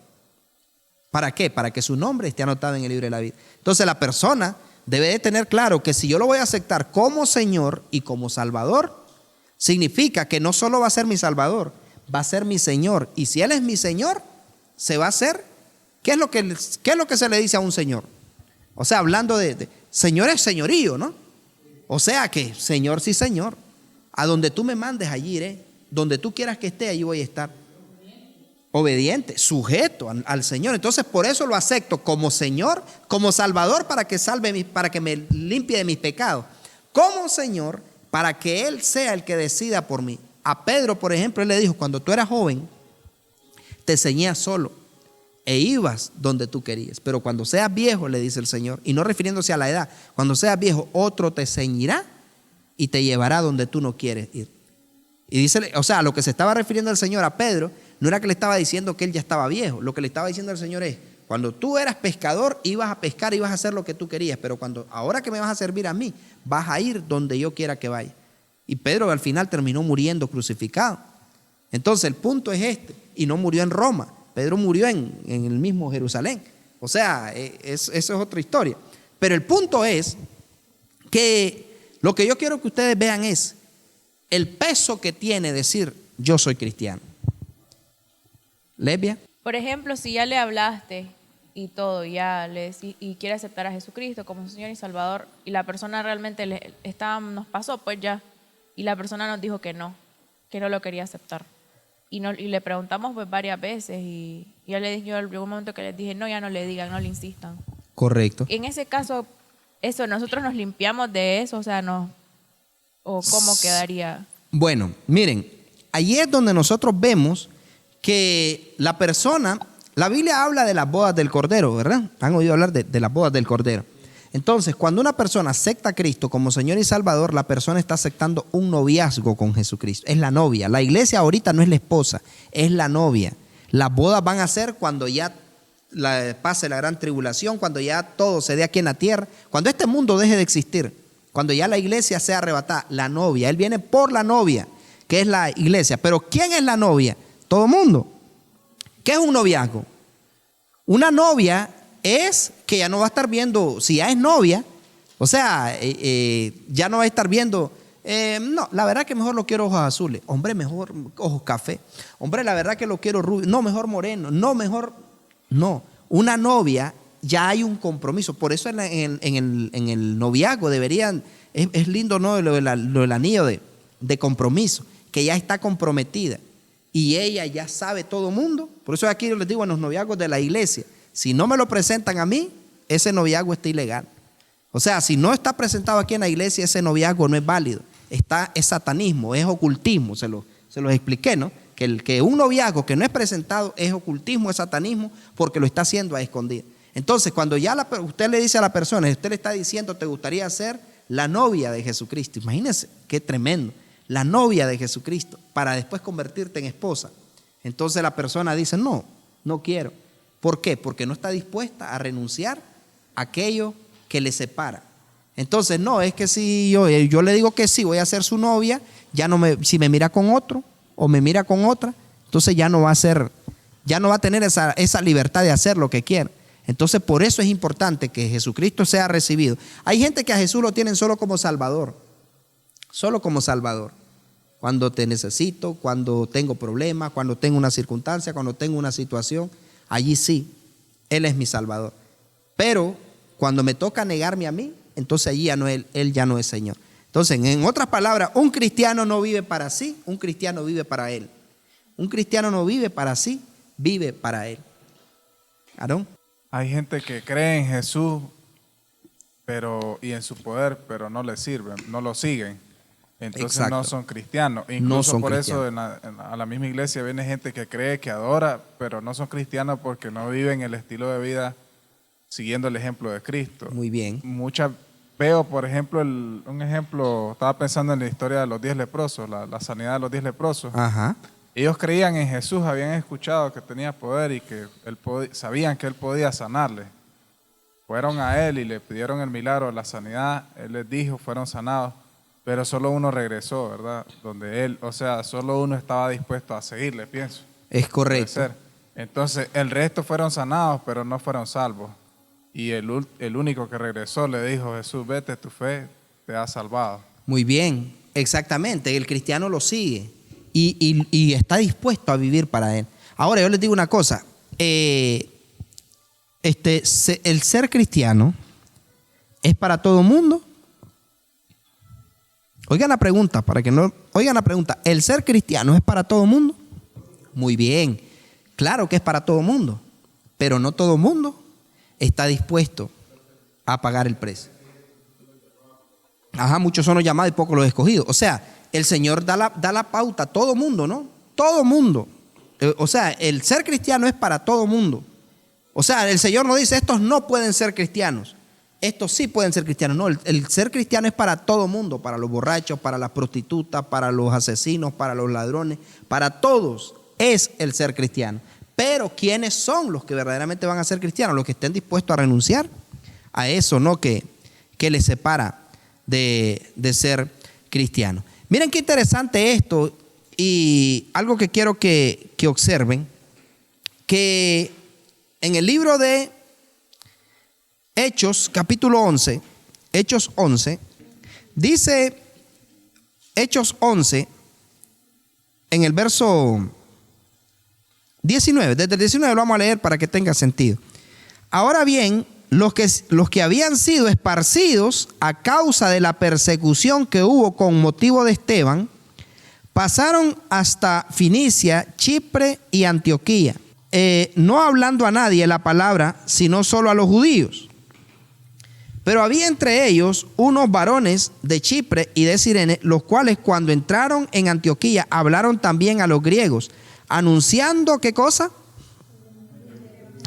¿Para qué? Para que su nombre esté anotado en el libro de la vida. Entonces la persona debe de tener claro que si yo lo voy a aceptar como Señor y como Salvador, significa que no solo va a ser mi Salvador, va a ser mi Señor. Y si Él es mi Señor, se va a hacer. ¿Qué es lo que se le dice a un Señor? O sea, hablando de Señor es señorío, ¿no? O sea que Señor sí, Señor. A donde tú me mandes, allí iré. Donde tú quieras que esté, allí voy a estar. obediente, sujeto al Señor. Entonces por eso lo acepto como Señor, como Salvador, para que para que me limpie de mis pecados. Como Señor, para que Él sea el que decida por mí. A Pedro, por ejemplo, Él le dijo: cuando tú eras joven, te ceñías solo e ibas donde tú querías. Pero cuando seas viejo, le dice el Señor, y no refiriéndose a la edad, cuando seas viejo, otro te ceñirá y te llevará donde tú no quieres ir. Y dice, o sea, lo que se estaba refiriendo el Señor a Pedro no era que le estaba diciendo que él ya estaba viejo. Lo que le estaba diciendo el Señor es: cuando tú eras pescador, ibas a pescar, ibas a hacer lo que tú querías, pero ahora que me vas a servir a mí, vas a ir donde yo quiera que vaya. Y Pedro al final terminó muriendo crucificado. Entonces el punto es este, y no murió en Roma. Pedro murió en el mismo Jerusalén. O sea, eso es otra historia. Pero el punto es que lo que yo quiero que ustedes vean es el peso que tiene decir: yo soy cristiano. ¿Lesbia? Por ejemplo, si ya le hablaste y todo, y quiere aceptar a Jesucristo como Señor y Salvador, y la persona realmente nos pasó, pues ya, y la persona nos dijo que no lo quería aceptar. Y le preguntamos pues varias veces, y yo llegó un momento que les dije: no, ya no le digan, no le insistan. Correcto. En ese caso, nosotros nos limpiamos de eso, o sea, o cómo quedaría. Bueno, miren, allí es donde nosotros vemos que la persona, la Biblia habla de las bodas del Cordero, ¿verdad? Han oído hablar de las bodas del Cordero. Entonces, cuando una persona acepta a Cristo como Señor y Salvador, la persona está aceptando un noviazgo con Jesucristo. Es la novia. La iglesia ahorita no es la esposa, es la novia. Las bodas van a ser cuando ya pase la gran tribulación, cuando ya todo se dé aquí en la tierra, cuando este mundo deje de existir, cuando ya la iglesia sea arrebatada. La novia, Él viene por la novia, que es la iglesia. Pero ¿quién es la novia? Todo el mundo. ¿Qué es un noviazgo? Una novia es que ya no va a estar viendo, si ya es novia, o sea, ya no va a estar viendo, no, la verdad que mejor lo quiero ojos azules, hombre, mejor ojos café, hombre, la verdad que lo quiero rubio, no, mejor moreno, no, mejor, no. Una novia ya hay un compromiso, por eso en el noviazgo deberían, es lindo, ¿no? Lo del anillo de compromiso, que ya está comprometida y ella ya sabe todo mundo. Por eso aquí yo les digo, en los noviazgos de la iglesia, si no me lo presentan a mí, ese noviazgo está ilegal. O sea, si no está presentado aquí en la iglesia, ese noviazgo no es válido. Es satanismo, es ocultismo, se los expliqué, ¿no? Que un noviazgo que no es presentado es ocultismo, es satanismo, porque lo está haciendo a escondidas. Entonces, cuando ya usted le dice a la persona, usted le está diciendo: te gustaría ser la novia de Jesucristo. Imagínense, qué tremendo. La novia de Jesucristo, para después convertirte en esposa. Entonces la persona dice: no, no quiero. ¿Por qué? Porque no está dispuesta a renunciar a aquello que le separa. Entonces, no, es que si yo le digo que sí, voy a ser su novia, si me mira con otro o me mira con otra, entonces ya no va a tener esa libertad de hacer lo que quiera. Entonces, por eso es importante que Jesucristo sea recibido. Hay gente que a Jesús lo tienen solo como Salvador. Solo como Salvador. Cuando te necesito, cuando tengo problemas, cuando tengo una circunstancia, cuando tengo una situación, allí sí, Él es mi Salvador. Pero cuando me toca negarme a mí, entonces allí Él ya no es Señor. Entonces, en otras palabras, un cristiano no vive para sí, un cristiano vive para Él. Un cristiano no vive para sí, vive para Él. ¿Aarón? Hay gente que cree en Jesús y en su poder, pero no le sirven, no lo siguen. Entonces Exacto. no son cristianos. Incluso No son por cristianos. eso a la misma iglesia viene gente que cree, que adora, pero no son cristianos porque no viven el estilo de vida siguiendo el ejemplo de Cristo. Muy bien. Veo, por ejemplo, un ejemplo, estaba pensando en la historia de los 10 leprosos, la sanidad de los 10 leprosos. Ajá. Ellos creían en Jesús, habían escuchado que tenía poder y que sabían que Él podía sanarles. Fueron a Él y le pidieron el milagro, la sanidad. Él les dijo, fueron sanados. Pero solo uno regresó, ¿verdad? Solo uno estaba dispuesto a seguirle, pienso. Es correcto. Puede ser. Entonces, el resto fueron sanados, pero no fueron salvos. Y el único que regresó le dijo: Jesús, vete, tu fe te ha salvado. Muy bien, exactamente. El cristiano lo sigue y está dispuesto a vivir para Él. Ahora, yo les digo una cosa. El ser cristiano es para todo el mundo. Oigan la pregunta, ¿el ser cristiano es para todo el mundo? Muy bien. Claro que es para todo mundo, pero no todo mundo está dispuesto a pagar el precio. Muchos son los llamados y pocos los escogidos. O sea, el Señor da la pauta a todo mundo, ¿no? Todo mundo. O sea, el ser cristiano es para todo mundo. O sea, el Señor no dice, estos no pueden ser cristianos. Estos sí pueden ser cristianos. No, el ser cristiano es para todo mundo, para los borrachos, para las prostitutas, para los asesinos, para los ladrones, para todos es el ser cristiano. Pero ¿quiénes son los que verdaderamente van a ser cristianos? Los que estén dispuestos a renunciar a eso, ¿no? Que les separa de ser cristiano. Miren qué interesante esto, y algo que quiero que observen, que en el libro de Hechos, capítulo 11, Hechos 11, dice Hechos 11, en el verso 19, desde el 19 lo vamos a leer para que tenga sentido. Ahora bien, los que habían sido esparcidos a causa de la persecución que hubo con motivo de Esteban, pasaron hasta Fenicia, Chipre y Antioquía, no hablando a nadie la palabra, sino solo a los judíos. Pero había entre ellos unos varones de Chipre y de Cirene, los cuales cuando entraron en Antioquía hablaron también a los griegos, anunciando ¿qué cosa?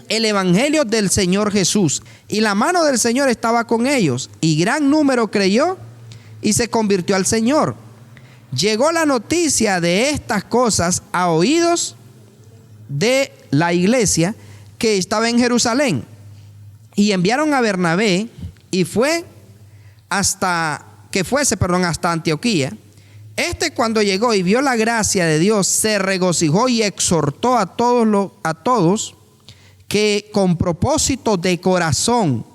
El evangelio del Señor Jesús. Y la mano del Señor estaba con ellos, y gran número creyó y se convirtió al Señor. Llegó la noticia de estas cosas a oídos de la iglesia que estaba en Jerusalén, y enviaron a Bernabé y fuese hasta Antioquía. Cuando llegó y vio la gracia de Dios, se regocijó y exhortó a todos que con propósito de corazón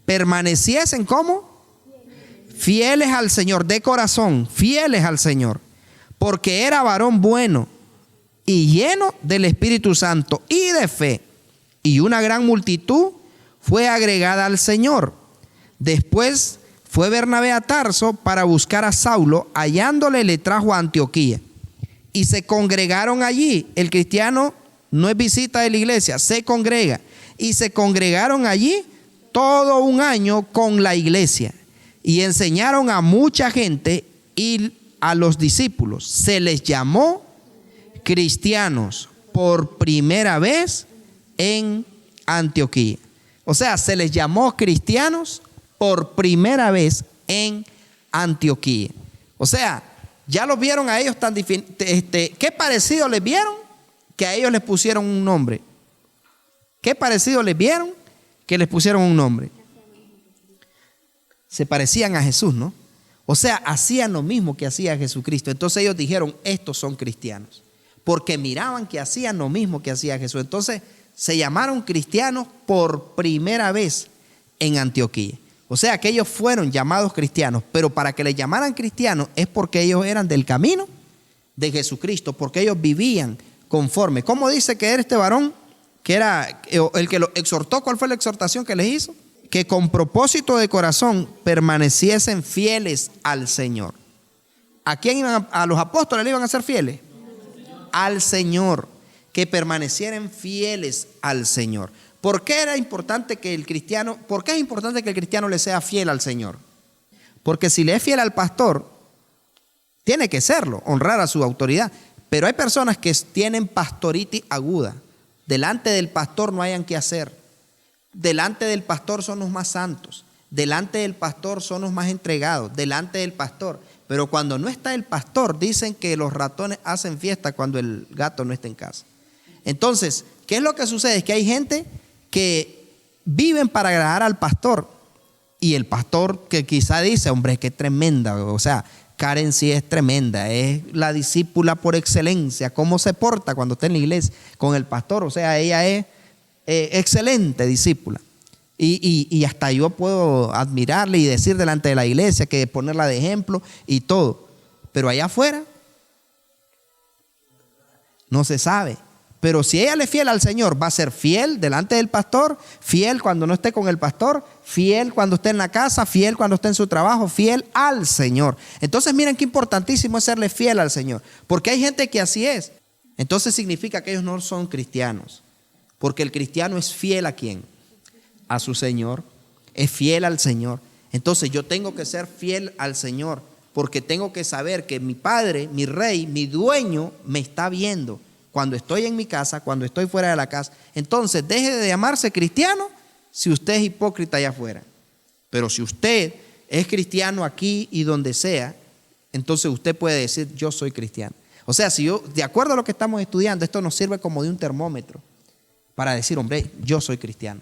permaneciesen ¿cómo? Fieles al Señor, de corazón, fieles al Señor, porque era varón bueno y lleno del Espíritu Santo y de fe, y una gran multitud fue agregada al Señor. Después fue Bernabé a Tarso para buscar a Saulo, hallándole le trajo a Antioquía, y se congregaron allí. El cristiano no es visita de la iglesia, se congrega, y se congregaron allí todo un año con la iglesia, y enseñaron a mucha gente y a los discípulos. Se les llamó cristianos por primera vez en Antioquía. O sea, se les llamó cristianos por primera vez en Antioquía. O sea, ya los vieron a ellos tan ¿qué parecido les vieron? Que a ellos les pusieron un nombre. ¿Qué parecido les vieron? Que les pusieron un nombre. Se parecían a Jesús, ¿no? O sea, hacían lo mismo que hacía Jesucristo. Entonces ellos dijeron, estos son cristianos, porque miraban que hacían lo mismo que hacía Jesús. Entonces se llamaron cristianos por primera vez en Antioquía. O sea que ellos fueron llamados cristianos, pero para que les llamaran cristianos es porque ellos eran del camino de Jesucristo, porque ellos vivían conforme. ¿Cómo dice que era este varón? Que era el que lo exhortó. ¿Cuál fue la exhortación que les hizo? Que con propósito de corazón permaneciesen fieles al Señor. ¿A quién iban? ¿A los apóstoles le iban a ser fieles? Al Señor. Que permanecieran fieles al Señor. ¿Por qué es importante que el cristiano le sea fiel al Señor? Porque si le es fiel al pastor, tiene que serlo, honrar a su autoridad. Pero hay personas que tienen pastoritis aguda. Delante del pastor no hayan que hacer. Delante del pastor son los más santos. Delante del pastor son los más entregados. Delante del pastor. Pero cuando no está el pastor, dicen que los ratones hacen fiesta cuando el gato no está en casa. Entonces, ¿qué es lo que sucede? Es que hay gente que viven para agradar al pastor, y el pastor que quizá dice, hombre, qué tremenda, o sea, Karen sí es tremenda, es la discípula por excelencia, cómo se porta cuando está en la iglesia con el pastor, o sea, ella es excelente discípula, y hasta yo puedo admirarle y decir delante de la iglesia, que ponerla de ejemplo y todo, pero allá afuera no se sabe. Pero si ella le es fiel al Señor, va a ser fiel delante del pastor, fiel cuando no esté con el pastor, fiel cuando esté en la casa, fiel cuando esté en su trabajo, fiel al Señor. Entonces miren qué importantísimo es serle fiel al Señor, porque hay gente que así es. Entonces significa que ellos no son cristianos. Porque el cristiano es fiel a ¿quién? A su Señor. Es fiel al Señor. Entonces yo tengo que ser fiel al Señor. Porque tengo que saber que mi Padre, mi Rey, mi dueño me está viendo. Cuando estoy en mi casa, cuando estoy fuera de la casa. Entonces deje de llamarse cristiano si usted es hipócrita allá afuera. Pero si usted es cristiano aquí y donde sea, entonces usted puede decir, yo soy cristiano. O sea, si yo, de acuerdo a lo que estamos estudiando, esto nos sirve como de un termómetro para decir, hombre, yo soy cristiano.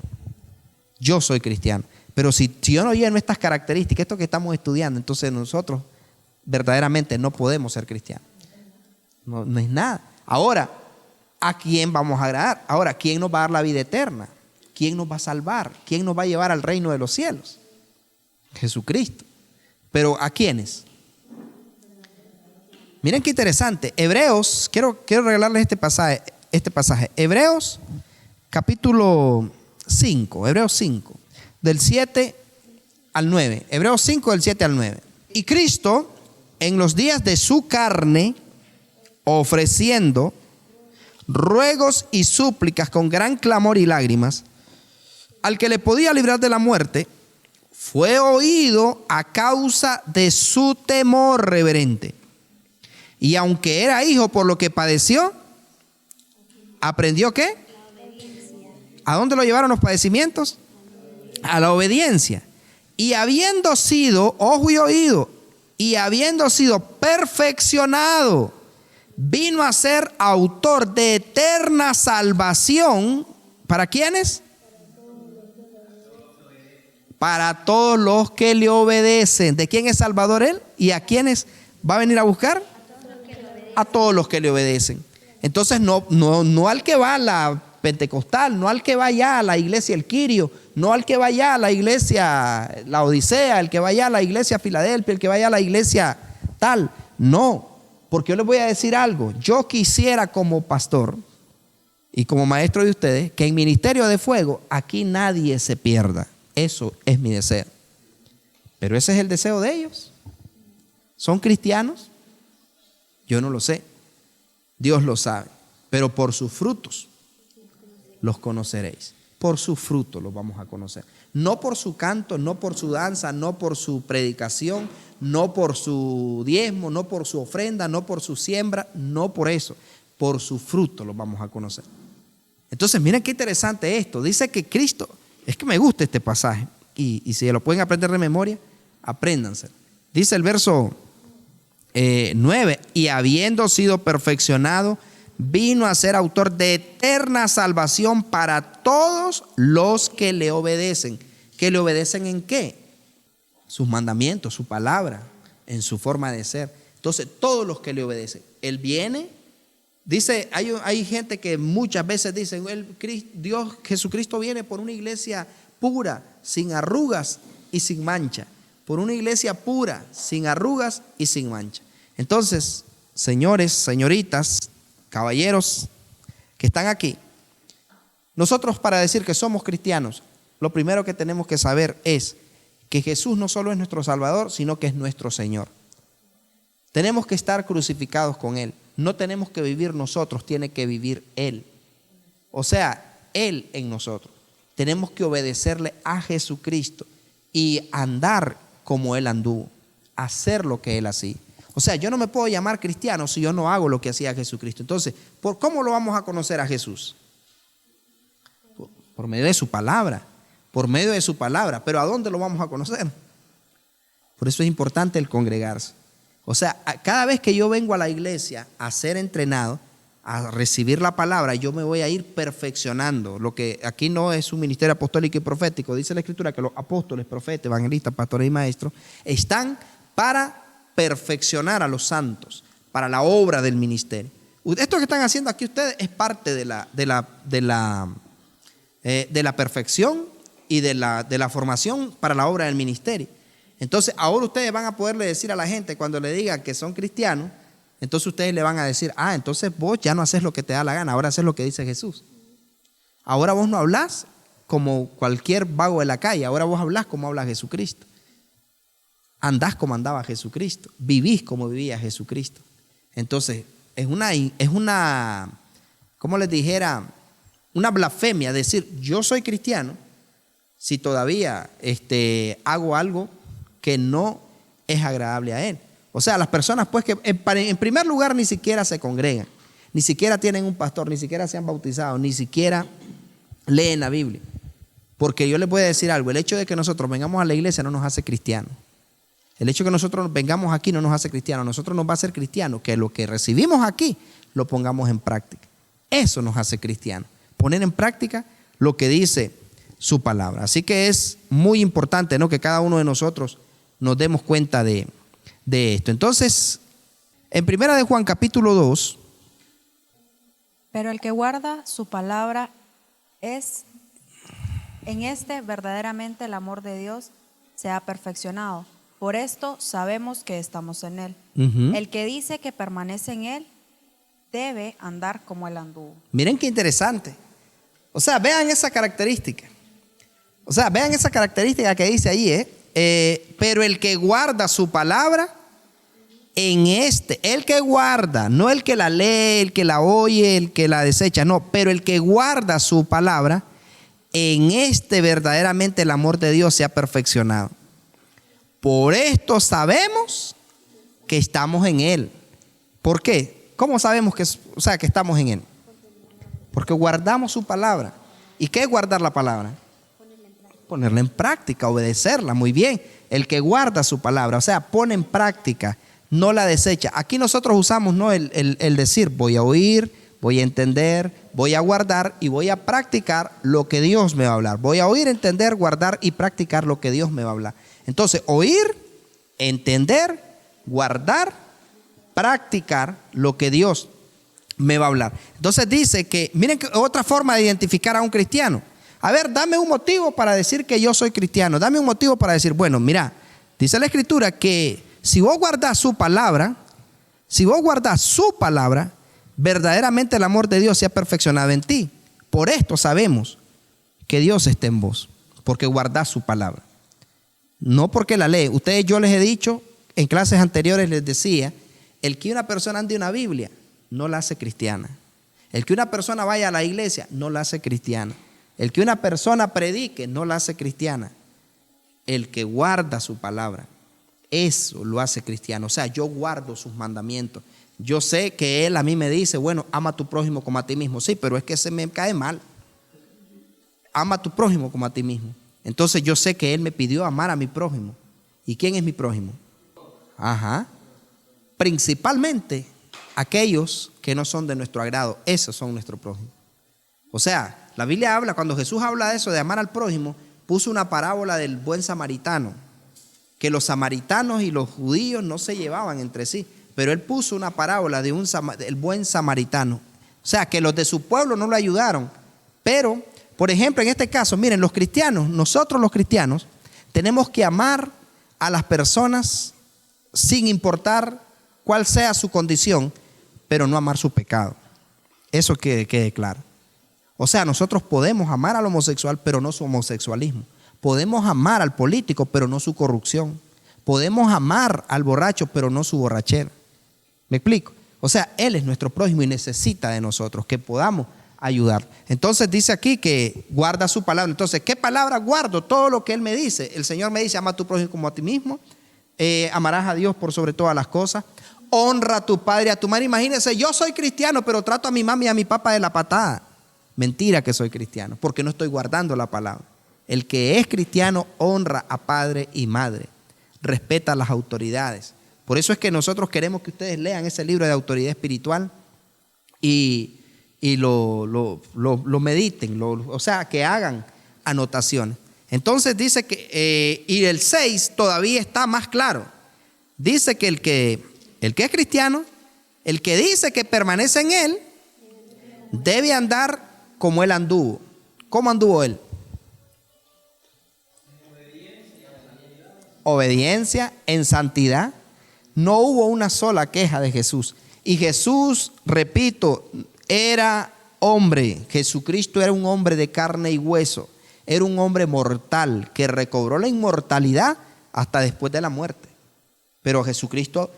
Yo soy cristiano. Pero si yo no lleno estas características, esto que estamos estudiando, entonces nosotros verdaderamente no podemos ser cristianos. No es nada. Ahora, ¿a quién vamos a agradar? Ahora, ¿quién nos va a dar la vida eterna? ¿Quién nos va a salvar? ¿Quién nos va a llevar al reino de los cielos? Jesucristo. ¿Pero a quiénes? Miren qué interesante. Hebreos, quiero regalarles este pasaje. Hebreos capítulo 5, Hebreos 5, del 7 al 9. Hebreos 5, del 7 al 9. Y Cristo, en los días de su carne, ofreciendo ruegos y súplicas con gran clamor y lágrimas, al que le podía librar de la muerte, fue oído a causa de su temor reverente. Y aunque era hijo por lo que padeció, ¿aprendió qué? ¿A dónde lo llevaron los padecimientos? A la obediencia. Y habiendo sido, ojo y oído, y habiendo sido perfeccionado, vino a ser autor de eterna salvación. ¿Para quiénes? Para todos los que le obedecen. ¿De quién es Salvador él? ¿Y a quiénes va a venir a buscar? A todos los que le obedecen. Entonces no al que va a la Pentecostal, no al que va allá a la iglesia El Quirio, no al que va allá a la iglesia La Odisea, el que vaya a la iglesia Filadelfia, el que vaya a la iglesia tal. No, porque yo les voy a decir algo. Yo quisiera como pastor y como maestro de ustedes que en Ministerio de Fuego aquí nadie se pierda. Eso es mi deseo. Pero ese es el deseo de ellos. ¿Son cristianos? Yo no lo sé. Dios lo sabe. Pero por sus frutos los conoceréis. Por sus frutos los vamos a conocer. No por su canto, no por su danza, no por su predicación, no por su diezmo, no por su ofrenda, no por su siembra, no por eso. Por su fruto los vamos a conocer. Entonces miren qué interesante esto. Dice que Cristo, es que me gusta este pasaje y si lo pueden aprender de memoria, apréndanse. Dice el verso 9, y habiendo sido perfeccionado, vino a ser autor de eterna salvación para todos los que le obedecen. ¿Que le obedecen en qué? Sus mandamientos, su palabra, en su forma de ser. Entonces, todos los que le obedecen. Él viene, dice, hay gente que muchas veces dicen, Dios Jesucristo viene por una iglesia pura, sin arrugas y sin mancha. Por una iglesia pura, sin arrugas y sin mancha. Entonces, señores, señoritas, caballeros que están aquí, nosotros para decir que somos cristianos, lo primero que tenemos que saber es que Jesús no solo es nuestro Salvador, sino que es nuestro Señor. Tenemos que estar crucificados con Él. No tenemos que vivir nosotros, tiene que vivir Él. O sea, Él en nosotros. Tenemos que obedecerle a Jesucristo y andar como Él anduvo, hacer lo que Él hacía. O sea, yo no me puedo llamar cristiano si yo no hago lo que hacía Jesucristo. Entonces, ¿cómo lo vamos a conocer a Jesús? Por medio de su palabra, por medio de su palabra. Pero ¿a dónde lo vamos a conocer? Por eso es importante el congregarse. O sea, cada vez que yo vengo a la iglesia a ser entrenado, a recibir la palabra, yo me voy a ir perfeccionando. Lo que aquí no es un ministerio apostólico y profético. Dice la Escritura que los apóstoles, profetas, evangelistas, pastores y maestros están para perfeccionar a los santos, para la obra del ministerio. Esto que están haciendo aquí ustedes es parte de la perfección y de la formación para la obra del ministerio. Entonces ahora ustedes van a poderle decir a la gente cuando le digan que son cristianos, entonces ustedes le van a decir, entonces vos ya no haces lo que te da la gana, ahora haces lo que dice Jesús. Ahora vos no hablás como cualquier vago de la calle, ahora vos hablás como habla Jesucristo. Andás como andaba Jesucristo, vivís como vivía Jesucristo. Entonces, ¿cómo les dijera? Una blasfemia decir yo soy cristiano si todavía hago algo que no es agradable a Él. O sea, las personas pues que en primer lugar ni siquiera se congregan, ni siquiera tienen un pastor, ni siquiera se han bautizado, ni siquiera leen la Biblia. Porque yo les voy a decir algo, el hecho de que nosotros vengamos a la iglesia no nos hace cristianos. El hecho de que nosotros vengamos aquí no nos hace cristianos. Nosotros nos va a hacer cristianos que lo que recibimos aquí lo pongamos en práctica. Eso nos hace cristianos. Poner en práctica lo que dice su palabra. Así que es muy importante, ¿no?, que cada uno de nosotros nos demos cuenta de esto. Entonces, en 1 de Juan capítulo 2. Pero el que guarda su palabra verdaderamente el amor de Dios se ha perfeccionado. Por esto sabemos que estamos en Él. El que dice que permanece en Él debe andar como Él anduvo. Miren qué interesante. O sea, vean esa característica. O sea, vean esa característica que dice ahí, pero el que guarda su palabra, el que guarda, no el que la lee, el que la oye, el que la desecha, no, pero el que guarda su palabra, en verdaderamente el amor de Dios se ha perfeccionado. Por esto sabemos que estamos en Él. ¿Por qué? ¿Cómo sabemos que estamos en Él? Porque guardamos su palabra. ¿Y qué es guardar la palabra? Ponerla en práctica, obedecerla. Muy bien. El que guarda su palabra, o sea, pone en práctica, no la desecha. Aquí nosotros usamos, ¿no?, el decir, voy a oír, voy a entender, voy a guardar y voy a practicar lo que Dios me va a hablar. Voy a oír, entender, guardar y practicar lo que Dios me va a hablar. Entonces, oír, entender, guardar, practicar lo que Dios me va a hablar. Entonces dice que, miren, otra forma de identificar a un cristiano. A ver, dame un motivo para decir que yo soy cristiano. Dame un motivo para decir, bueno, mira, dice la Escritura que si vos guardás su palabra, verdaderamente el amor de Dios se ha perfeccionado en ti. Por esto sabemos que Dios está en vos, porque guardás su palabra. No porque la lee. Yo les he dicho, en clases anteriores les decía, el que una persona ande una Biblia no la hace cristiana. El que una persona vaya a la iglesia no la hace cristiana. El que una persona predique no la hace cristiana. El que guarda su palabra, eso lo hace cristiano. O sea, yo guardo sus mandamientos. Yo sé que Él a mí me dice, bueno, ama a tu prójimo como a ti mismo. Sí, pero es que se me cae mal. Ama a tu prójimo como a ti mismo. Entonces yo sé que Él me pidió amar a mi prójimo. ¿Y quién es mi prójimo? Principalmente aquellos que no son de nuestro agrado. Esos son nuestro prójimo. O sea, la Biblia habla, cuando Jesús habla de eso, de amar al prójimo, puso una parábola del buen samaritano, que los samaritanos y los judíos no se llevaban entre sí, pero Él puso una parábola del buen samaritano. O sea, que los de su pueblo no lo ayudaron, pero, por ejemplo, en este caso, miren, nosotros los cristianos, tenemos que amar a las personas sin importar cuál sea su condición, pero no amar su pecado. Eso que quede claro. O sea, nosotros podemos amar al homosexual, pero no su homosexualismo. Podemos amar al político, pero no su corrupción. Podemos amar al borracho, pero no su borrachera. ¿Me explico? O sea, Él es nuestro prójimo y necesita de nosotros que podamos ayudar. Entonces dice aquí que guarda su palabra. Entonces, ¿qué palabra guardo? Todo lo que Él me dice. El Señor me dice, ama a tu prójimo como a ti mismo. Amarás a Dios por sobre todas las cosas. Honra a tu padre y a tu madre. Imagínense, yo soy cristiano, pero trato a mi mami y a mi papá de la patada. Mentira que soy cristiano, porque no estoy guardando la palabra. El que es cristiano honra a padre y madre, respeta a las autoridades. Por eso es que nosotros queremos que ustedes lean ese libro de autoridad espiritual y lo mediten, o sea, que hagan anotaciones. Entonces dice que, y el 6 todavía está más claro. Dice que el que es cristiano, el que dice que permanece en Él, debe andar como Él anduvo. ¿Cómo anduvo Él? Obediencia, en santidad. No hubo una sola queja de Jesús. Y Jesús, repito, era hombre. Jesucristo era un hombre de carne y hueso. Era un hombre mortal que recobró la inmortalidad hasta después de la muerte. Pero Jesucristo,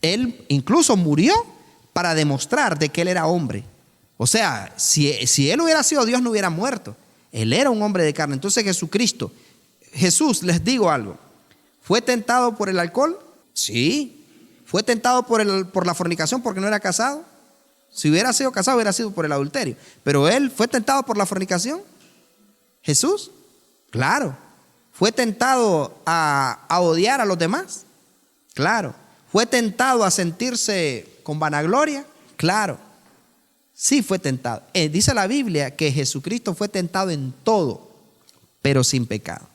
Él incluso murió para demostrar de que él era hombre. O sea, si él hubiera sido Dios, no hubiera muerto. Él era un hombre de carne. Entonces Jesús, les digo algo, ¿fue tentado por el alcohol? Sí. ¿Fue tentado por la fornicación porque no era casado? Si hubiera sido casado, hubiera sido por el adulterio. Pero él fue tentado por la fornicación. Jesús, claro. ¿Fue tentado a odiar a los demás? Claro. ¿Fue tentado a sentirse con vanagloria? Claro. Sí fue tentado. Dice la Biblia que Jesucristo fue tentado en todo, pero sin pecado.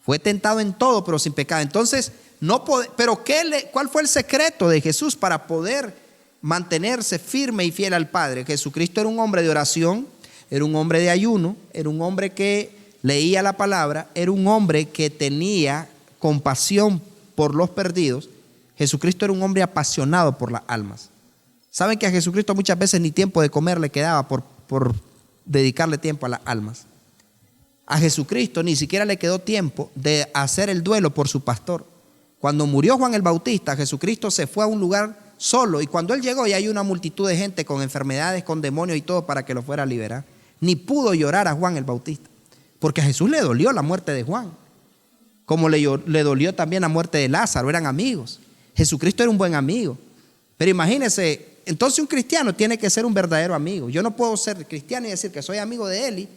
Fue tentado en todo, pero sin pecado. Entonces, ¿cuál fue el secreto de Jesús para poder mantenerse firme y fiel al Padre? Jesucristo era un hombre de oración, era un hombre de ayuno, era un hombre que leía la palabra, era un hombre que tenía compasión por los perdidos. Jesucristo era un hombre apasionado por las almas. ¿Saben que a Jesucristo muchas veces ni tiempo de comer le quedaba por dedicarle tiempo a las almas? A Jesucristo ni siquiera le quedó tiempo de hacer el duelo por su pastor. Cuando murió Juan el Bautista, Jesucristo se fue a un lugar solo, y cuando él llegó ya hay una multitud de gente con enfermedades, con demonios y todo para que lo fuera a liberar. Ni pudo llorar a Juan el Bautista, porque a Jesús le dolió la muerte de Juan, como le dolió también la muerte de Lázaro. Eran amigos. Jesucristo era un buen amigo. Pero imagínense, entonces un cristiano tiene que ser un verdadero amigo. Yo no puedo ser cristiano y decir que soy amigo de Eli,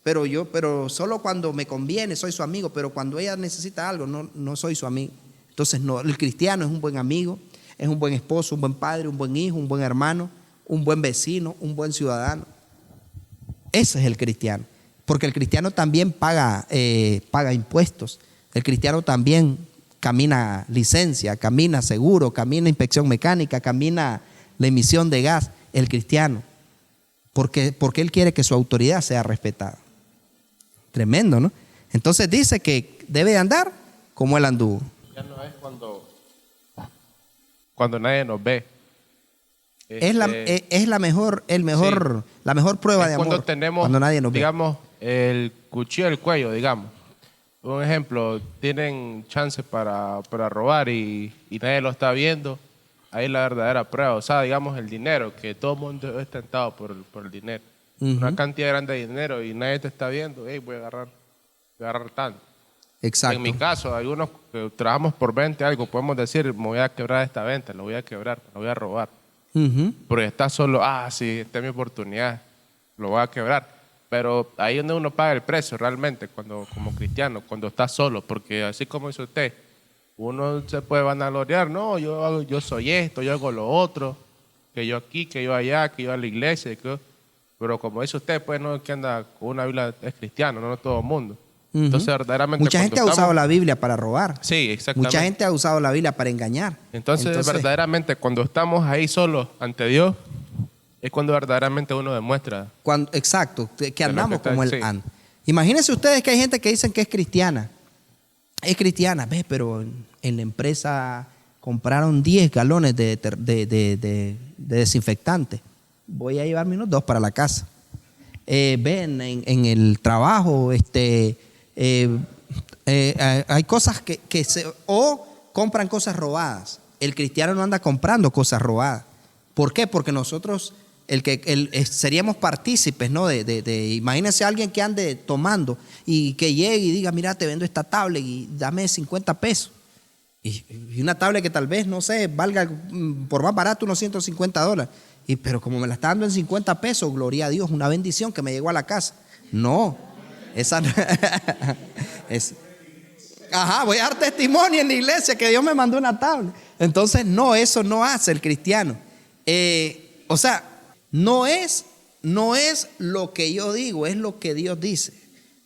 pero solo cuando me conviene soy su amigo, pero cuando ella necesita algo no soy su amigo. Entonces no, el cristiano es un buen amigo, es un buen esposo, un buen padre, un buen hijo, un buen hermano, un buen vecino, un buen ciudadano. Ese es el cristiano, porque el cristiano también paga impuestos. El cristiano también camina licencia, camina seguro, camina inspección mecánica, camina la emisión de gas. El cristiano, porque él quiere que su autoridad sea respetada. Tremendo, ¿no? Entonces dice que debe andar como él anduvo. Ya no es cuando nadie nos ve. Es la mejor prueba de amor. Cuando tenemos, cuando nadie nos ve. digamos, el cuchillo del cuello, digamos. Un ejemplo, tienen chance para robar y nadie lo está viendo. Ahí es la verdadera prueba. O sea, digamos, el dinero, que todo el mundo es tentado por el dinero. Una cantidad grande de dinero y nadie te está viendo. Hey, voy a agarrar tanto. Exacto. En mi caso, algunos que trabajamos por venta, algo, podemos decir, me voy a quebrar esta venta, lo voy a quebrar, lo voy a robar. Pero está solo, sí, esta es mi oportunidad, lo voy a quebrar. Pero ahí es donde uno paga el precio realmente, como cristiano, cuando está solo, porque así como dice usted, uno se puede vanagloriar, no, yo soy esto, yo hago lo otro, que yo aquí, que yo allá, que yo a la iglesia, pero como dice usted, pues no es que anda con una Biblia, es cristiano, no todo el mundo. Entonces, verdaderamente, mucha gente ha usado la Biblia para robar. Sí, exactamente. Mucha gente ha usado la Biblia para engañar. Entonces, verdaderamente, cuando estamos ahí solos ante Dios, es cuando verdaderamente uno demuestra. Exacto, que andamos como Él anda. Imagínense ustedes que hay gente que dicen que es cristiana. Es cristiana, pero en la empresa compraron 10 galones de desinfectante. Voy a llevarme unos 2 para la casa. Ven, en el trabajo, hay cosas o compran cosas robadas. El cristiano no anda comprando cosas robadas. ¿Por qué? Porque nosotros seríamos partícipes, ¿no? Imagínense a alguien que ande tomando y que llegue y diga, mira, te vendo esta tablet y dame 50 pesos. Y una tablet que tal vez, no sé, valga por más barato unos $150. Pero como me la está dando en 50 pesos, gloria a Dios, una bendición que me llegó a la casa. No, esa no voy a dar testimonio en la iglesia que Dios me mandó una tablet. Entonces, no, eso no hace el cristiano. O sea, no es lo que yo digo, es lo que Dios dice.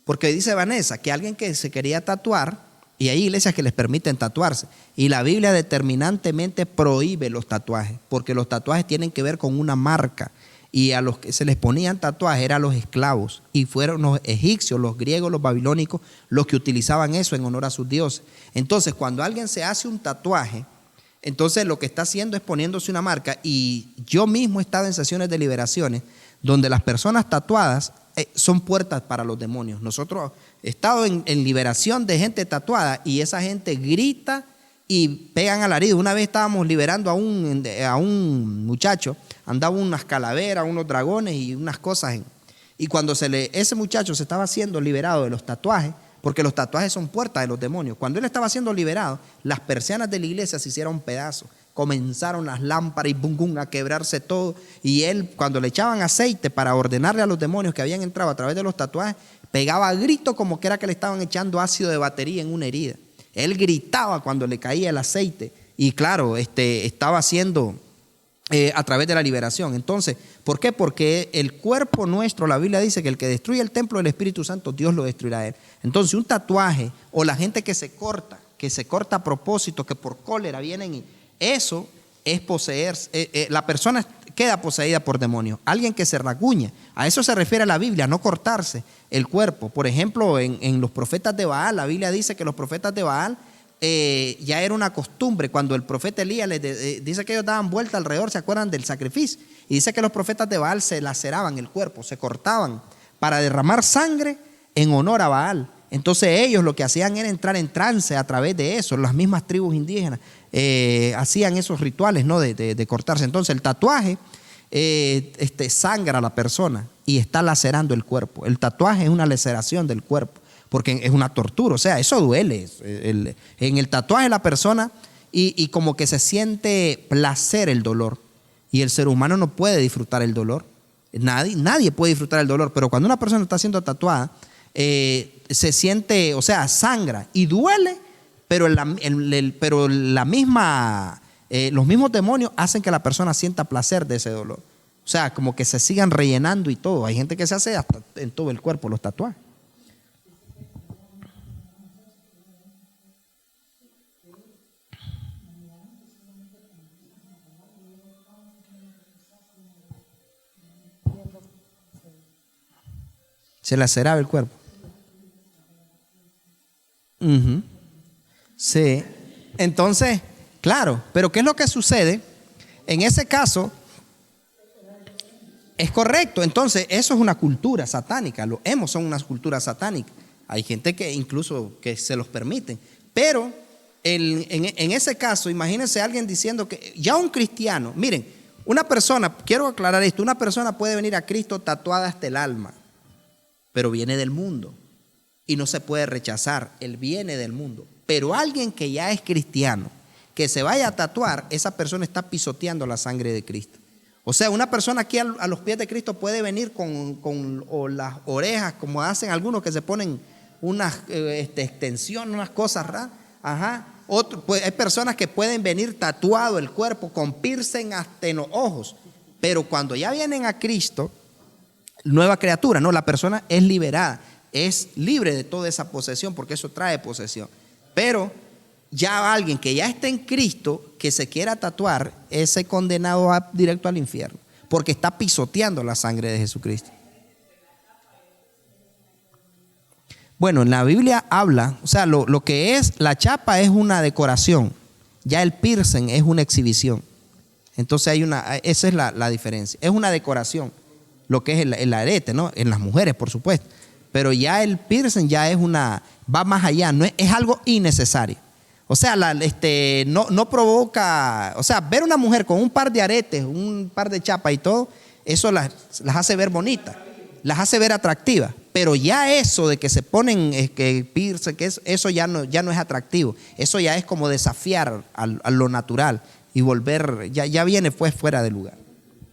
Porque dice Vanessa que alguien que se quería tatuar, y hay iglesias que les permiten tatuarse, y la Biblia determinantemente prohíbe los tatuajes, porque los tatuajes tienen que ver con una marca, y a los que se les ponían tatuajes eran los esclavos, y fueron los egipcios, los griegos, los babilónicos los que utilizaban eso en honor a sus dioses. Entonces, cuando alguien se hace un tatuaje, entonces lo que está haciendo es poniéndose una marca. Y yo mismo he estado en sesiones de liberaciones donde las personas tatuadas son puertas para los demonios. Nosotros he estado en liberación de gente tatuada y esa gente grita y pegan alaridos. Una vez estábamos liberando a un muchacho, andaba unas calaveras, unos dragones y unas cosas. Y cuando ese muchacho se estaba siendo liberado de los tatuajes, porque los tatuajes son puertas de los demonios, cuando él estaba siendo liberado, las persianas de la iglesia se hicieron pedazos. Comenzaron las lámparas y bum, bum, a quebrarse todo. Y él, cuando le echaban aceite para ordenarle a los demonios que habían entrado a través de los tatuajes, pegaba gritos como que era que le estaban echando ácido de batería en una herida. Él gritaba cuando le caía el aceite. Y claro, estaba haciendo a través de la liberación. Entonces, ¿por qué? Porque el cuerpo nuestro, la Biblia dice que el que destruye el templo del Espíritu Santo, Dios lo destruirá a él. Entonces, un tatuaje o la gente que se corta a propósito, que por cólera vienen y eso es poseer, la persona queda poseída por demonios. Alguien que se rasguña, a eso se refiere la Biblia, no cortarse el cuerpo. Por ejemplo, en los profetas de Baal, la Biblia dice que los profetas de Baal ya era una costumbre. Cuando el profeta Elías dice que ellos daban vuelta alrededor, ¿se acuerdan del sacrificio? Y dice que los profetas de Baal se laceraban el cuerpo, se cortaban para derramar sangre en honor a Baal. Entonces ellos lo que hacían era entrar en trance a través de eso. Las mismas tribus indígenas hacían esos rituales, ¿no? de cortarse. Entonces el tatuaje sangra a la persona y está lacerando el cuerpo. El tatuaje es una laceración del cuerpo, porque es una tortura, o sea, eso duele. En el tatuaje la persona y como que se siente placer el dolor, y el ser humano no puede disfrutar el dolor. Nadie puede disfrutar el dolor, pero cuando una persona está siendo tatuada, se siente, o sea, sangra y duele, pero los mismos demonios hacen que la persona sienta placer de ese dolor. O sea, como que se sigan rellenando y todo. Hay gente que se hace hasta en todo el cuerpo los tatuajes. Se laceraba el cuerpo. Sí. Entonces, claro, pero ¿qué es lo que sucede? En ese caso, es correcto. Entonces, eso es una cultura satánica. Los emos son una cultura satánica. Hay gente que incluso que se los permiten. Pero en ese caso, imagínense a alguien diciendo que ya un cristiano, miren, una persona, quiero aclarar esto, una persona puede venir a Cristo tatuada hasta el alma, pero viene del mundo y no se puede rechazar. Él viene del mundo. Pero alguien que ya es cristiano, que se vaya a tatuar, esa persona está pisoteando la sangre de Cristo. O sea, una persona aquí a los pies de Cristo puede venir con las orejas, como hacen algunos que se ponen unas extensiones, unas cosas raras. Ajá. Hay personas que pueden venir tatuado el cuerpo, con piercing hasta en los ojos. Pero cuando ya vienen a Cristo, nueva criatura, no, la persona es liberada, es libre de toda esa posesión, porque eso trae posesión. Pero ya alguien que ya está en Cristo, que se quiera tatuar, ese condenado va directo al infierno, porque está pisoteando la sangre de Jesucristo. Bueno, en la Biblia habla, o sea, lo que es la chapa es una decoración, ya el piercing es una exhibición. Entonces esa es la diferencia, es una decoración. Lo que es el arete, ¿no? En las mujeres, por supuesto. Pero ya el piercing ya va más allá, no es algo innecesario. O sea, no provoca, o sea, ver una mujer con un par de aretes, un par de chapas y todo, eso las hace ver bonitas, las hace ver atractivas. Pero ya eso de que se ponen piercing, eso ya no es atractivo. Eso ya es como desafiar a lo natural y volver, ya viene pues fuera de lugar.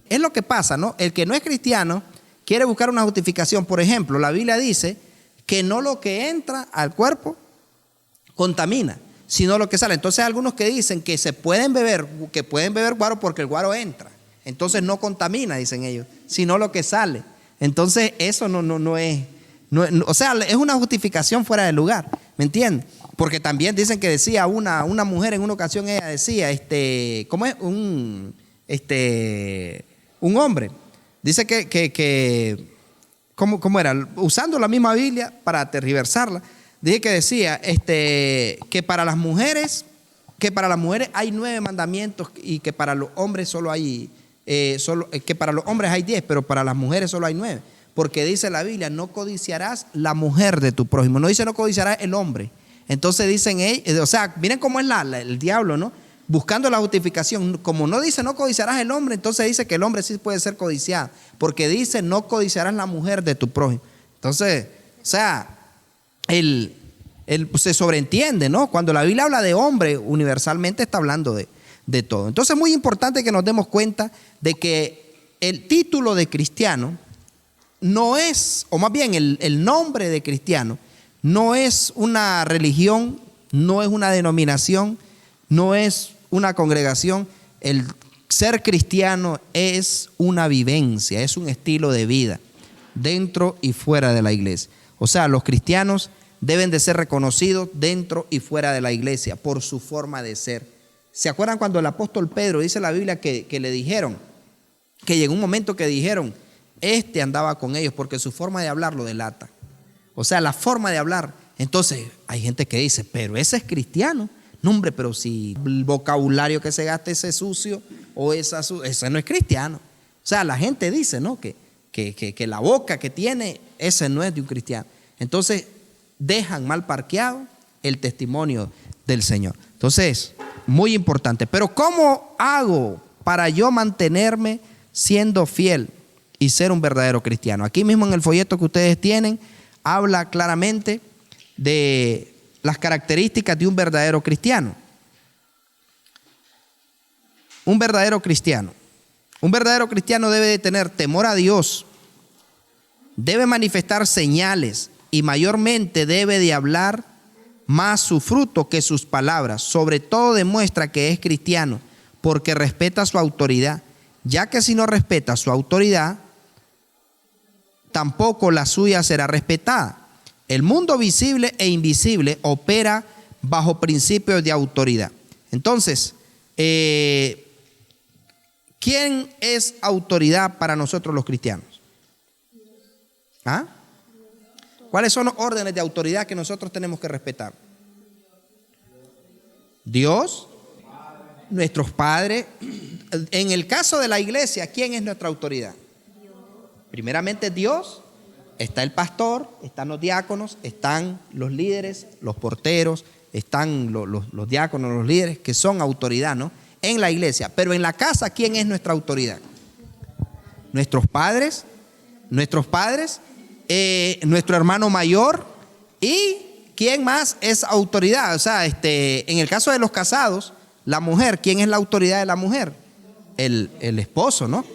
Es lo que pasa, ¿no? El que no es cristiano quiere buscar una justificación. Por ejemplo, la Biblia dice que no lo que entra al cuerpo contamina, sino lo que sale. Entonces hay algunos que dicen que pueden beber guaro porque el guaro entra. Entonces no contamina, dicen ellos, sino lo que sale. Entonces eso no es, o sea, es una justificación fuera de lugar, ¿me entiendes? Porque también dicen que decía una mujer en una ocasión, ella decía, ¿cómo es? Un hombre, dice que ¿cómo era? Usando la misma Biblia para tergiversarla, dije que decía que para las mujeres hay 9 mandamientos y que para los hombres solo hay que para los hombres hay 10, pero para las mujeres solo hay 9. Porque dice la Biblia, no codiciarás la mujer de tu prójimo. No dice no codiciarás el hombre. Entonces dicen, o sea, miren cómo es el diablo, ¿no? Buscando la justificación. Como no dice no codiciarás el hombre, entonces dice que el hombre sí puede ser codiciado. Porque dice no codiciarás la mujer de tu prójimo. Entonces, o sea, se sobreentiende, ¿no? Cuando la Biblia habla de hombre, universalmente está hablando de todo. Entonces es muy importante que nos demos cuenta de que el título de cristiano no es, o más bien el nombre de cristiano, no es una religión, no es una denominación, no es una congregación. El ser cristiano es una vivencia, es un estilo de vida dentro y fuera de la iglesia. O sea, los cristianos deben de ser reconocidos dentro y fuera de la iglesia por su forma de ser. ¿Se acuerdan cuando el apóstol Pedro, dice la Biblia, que le dijeron, que llegó un momento que dijeron, este andaba con ellos porque su forma de hablar lo delata? O sea, la forma de hablar. Entonces hay gente que dice, pero ese es cristiano. No, hombre, pero si el vocabulario que se gasta ese sucio o ese no es cristiano. O sea, la gente dice, ¿no? Que la boca que tiene, ese no es de un cristiano. Entonces dejan mal parqueado el testimonio del Señor. Entonces, muy importante. Pero ¿cómo hago para yo mantenerme siendo fiel y ser un verdadero cristiano? Aquí mismo en el folleto que ustedes tienen, habla claramente de las características de un verdadero cristiano. Un verdadero cristiano. Un verdadero cristiano debe de tener temor a Dios, debe manifestar señales y mayormente debe de hablar más su fruto que sus palabras. Sobre todo demuestra que es cristiano porque respeta su autoridad, ya que si no respeta su autoridad, tampoco la suya será respetada. El mundo visible e invisible opera bajo principios de autoridad. Entonces, ¿quién es autoridad para nosotros los cristianos? ¿Ah? ¿Cuáles son los órdenes de autoridad que nosotros tenemos que respetar? Dios, nuestros padres. En el caso de la iglesia, ¿quién es nuestra autoridad? Primeramente Dios, está el pastor, están los diáconos, están los líderes, los porteros, están los diáconos, los líderes, que son autoridad, ¿no? En la iglesia. Pero en la casa, ¿quién es nuestra autoridad? Nuestros padres, nuestro hermano mayor. ¿Y quién más es autoridad? O sea, en el caso de los casados, la mujer, ¿quién es la autoridad de la mujer? El esposo, ¿no?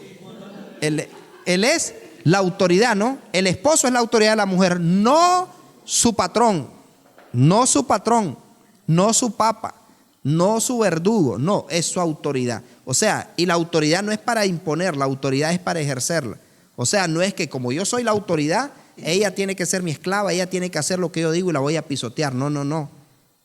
Él es la autoridad, ¿no? El esposo es la autoridad de la mujer, no su patrón, no su papa, no su verdugo, no, es su autoridad. O sea, y la autoridad no es para imponer, la autoridad es para ejercerla. O sea, no es que como yo soy la autoridad, ella tiene que ser mi esclava, ella tiene que hacer lo que yo digo y la voy a pisotear. No, no, no.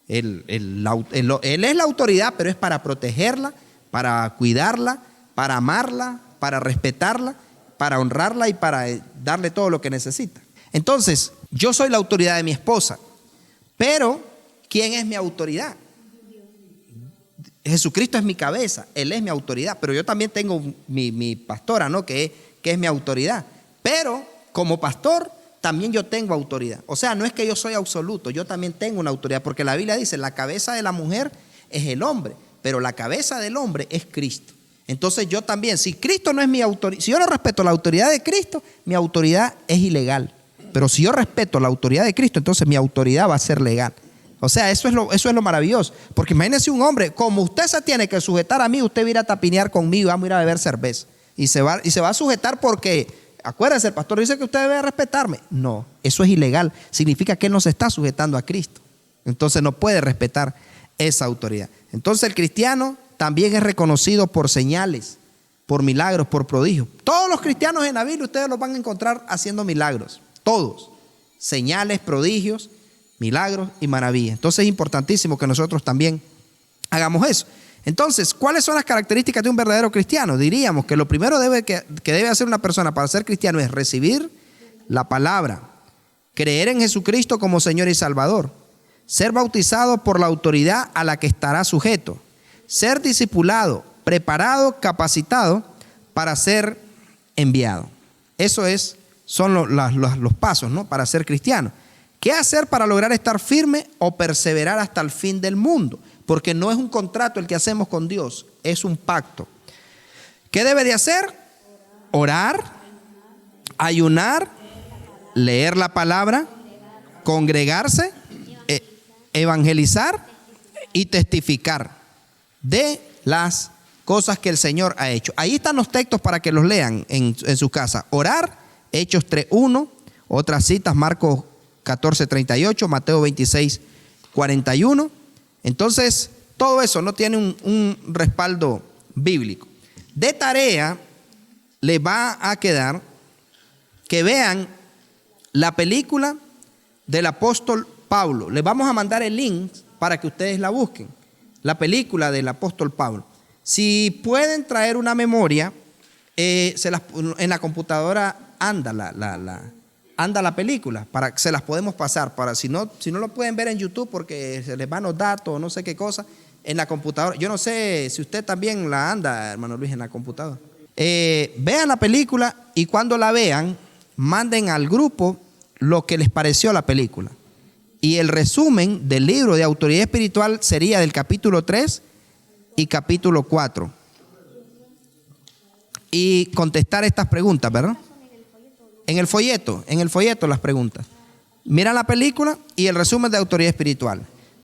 Él es la autoridad, pero es para protegerla, para cuidarla, para amarla, para respetarla, para honrarla y para darle todo lo que necesita. Entonces, yo soy la autoridad de mi esposa, pero ¿quién es mi autoridad? Jesucristo es mi cabeza, Él es mi autoridad, pero yo también tengo mi pastora, ¿no? Que es mi autoridad. Pero como pastor, también yo tengo autoridad. O sea, no es que yo soy absoluto, yo también tengo una autoridad, porque la Biblia dice, la cabeza de la mujer es el hombre, pero la cabeza del hombre es Cristo. Entonces yo también, si Cristo no es mi autoridad, si yo no respeto la autoridad de Cristo, mi autoridad es ilegal. Pero si yo respeto la autoridad de Cristo, entonces mi autoridad va a ser legal. O sea, eso es lo maravilloso. Porque imagínese un hombre, como usted se tiene que sujetar a mí, usted va a ir a tapinear conmigo, vamos a ir a beber cerveza. Y se va a sujetar porque, acuérdense, el pastor dice que usted debe respetarme. No, eso es ilegal. Significa que él no se está sujetando a Cristo. Entonces no puede respetar esa autoridad. Entonces el cristiano también es reconocido por señales, por milagros, por prodigios. Todos los cristianos en la Biblia ustedes los van a encontrar haciendo milagros. Todos. Señales, prodigios, milagros y maravillas. Entonces es importantísimo que nosotros también hagamos eso. Entonces, ¿cuáles son las características de un verdadero cristiano? Diríamos que lo primero que debe hacer una persona para ser cristiano es recibir la palabra, creer en Jesucristo como Señor y Salvador, ser bautizado por la autoridad a la que estará sujeto, ser discipulado, preparado, capacitado para ser enviado. Eso son los pasos, ¿no? Para ser cristiano. ¿Qué hacer para lograr estar firme o perseverar hasta el fin del mundo? Porque no es un contrato el que hacemos con Dios, es un pacto. ¿Qué debe de hacer? Orar, ayunar, leer la palabra, congregarse, evangelizar y testificar de las cosas que el Señor ha hecho. Ahí están los textos para que los lean en su casa. Orar, Hechos 3:1, otras citas, Marcos 14:38, Mateo 26:41. Entonces, todo eso no tiene un respaldo bíblico. De tarea les va a quedar que vean la película del apóstol Pablo. Les vamos a mandar el link para que ustedes la busquen. La película del apóstol Pablo. Si pueden traer una memoria, en la computadora anda la película, se las podemos pasar. Si no lo pueden ver en YouTube porque se les van los datos o no sé qué cosa, en la computadora. Yo no sé si usted también la anda, hermano Luis, en la computadora. Vean la película y cuando la vean, manden al grupo lo que les pareció la película. Y el resumen del libro de autoridad espiritual sería del capítulo 3 y capítulo 4. Y contestar estas preguntas, ¿verdad? En el folleto las preguntas. Miran la película y el resumen de autoridad espiritual.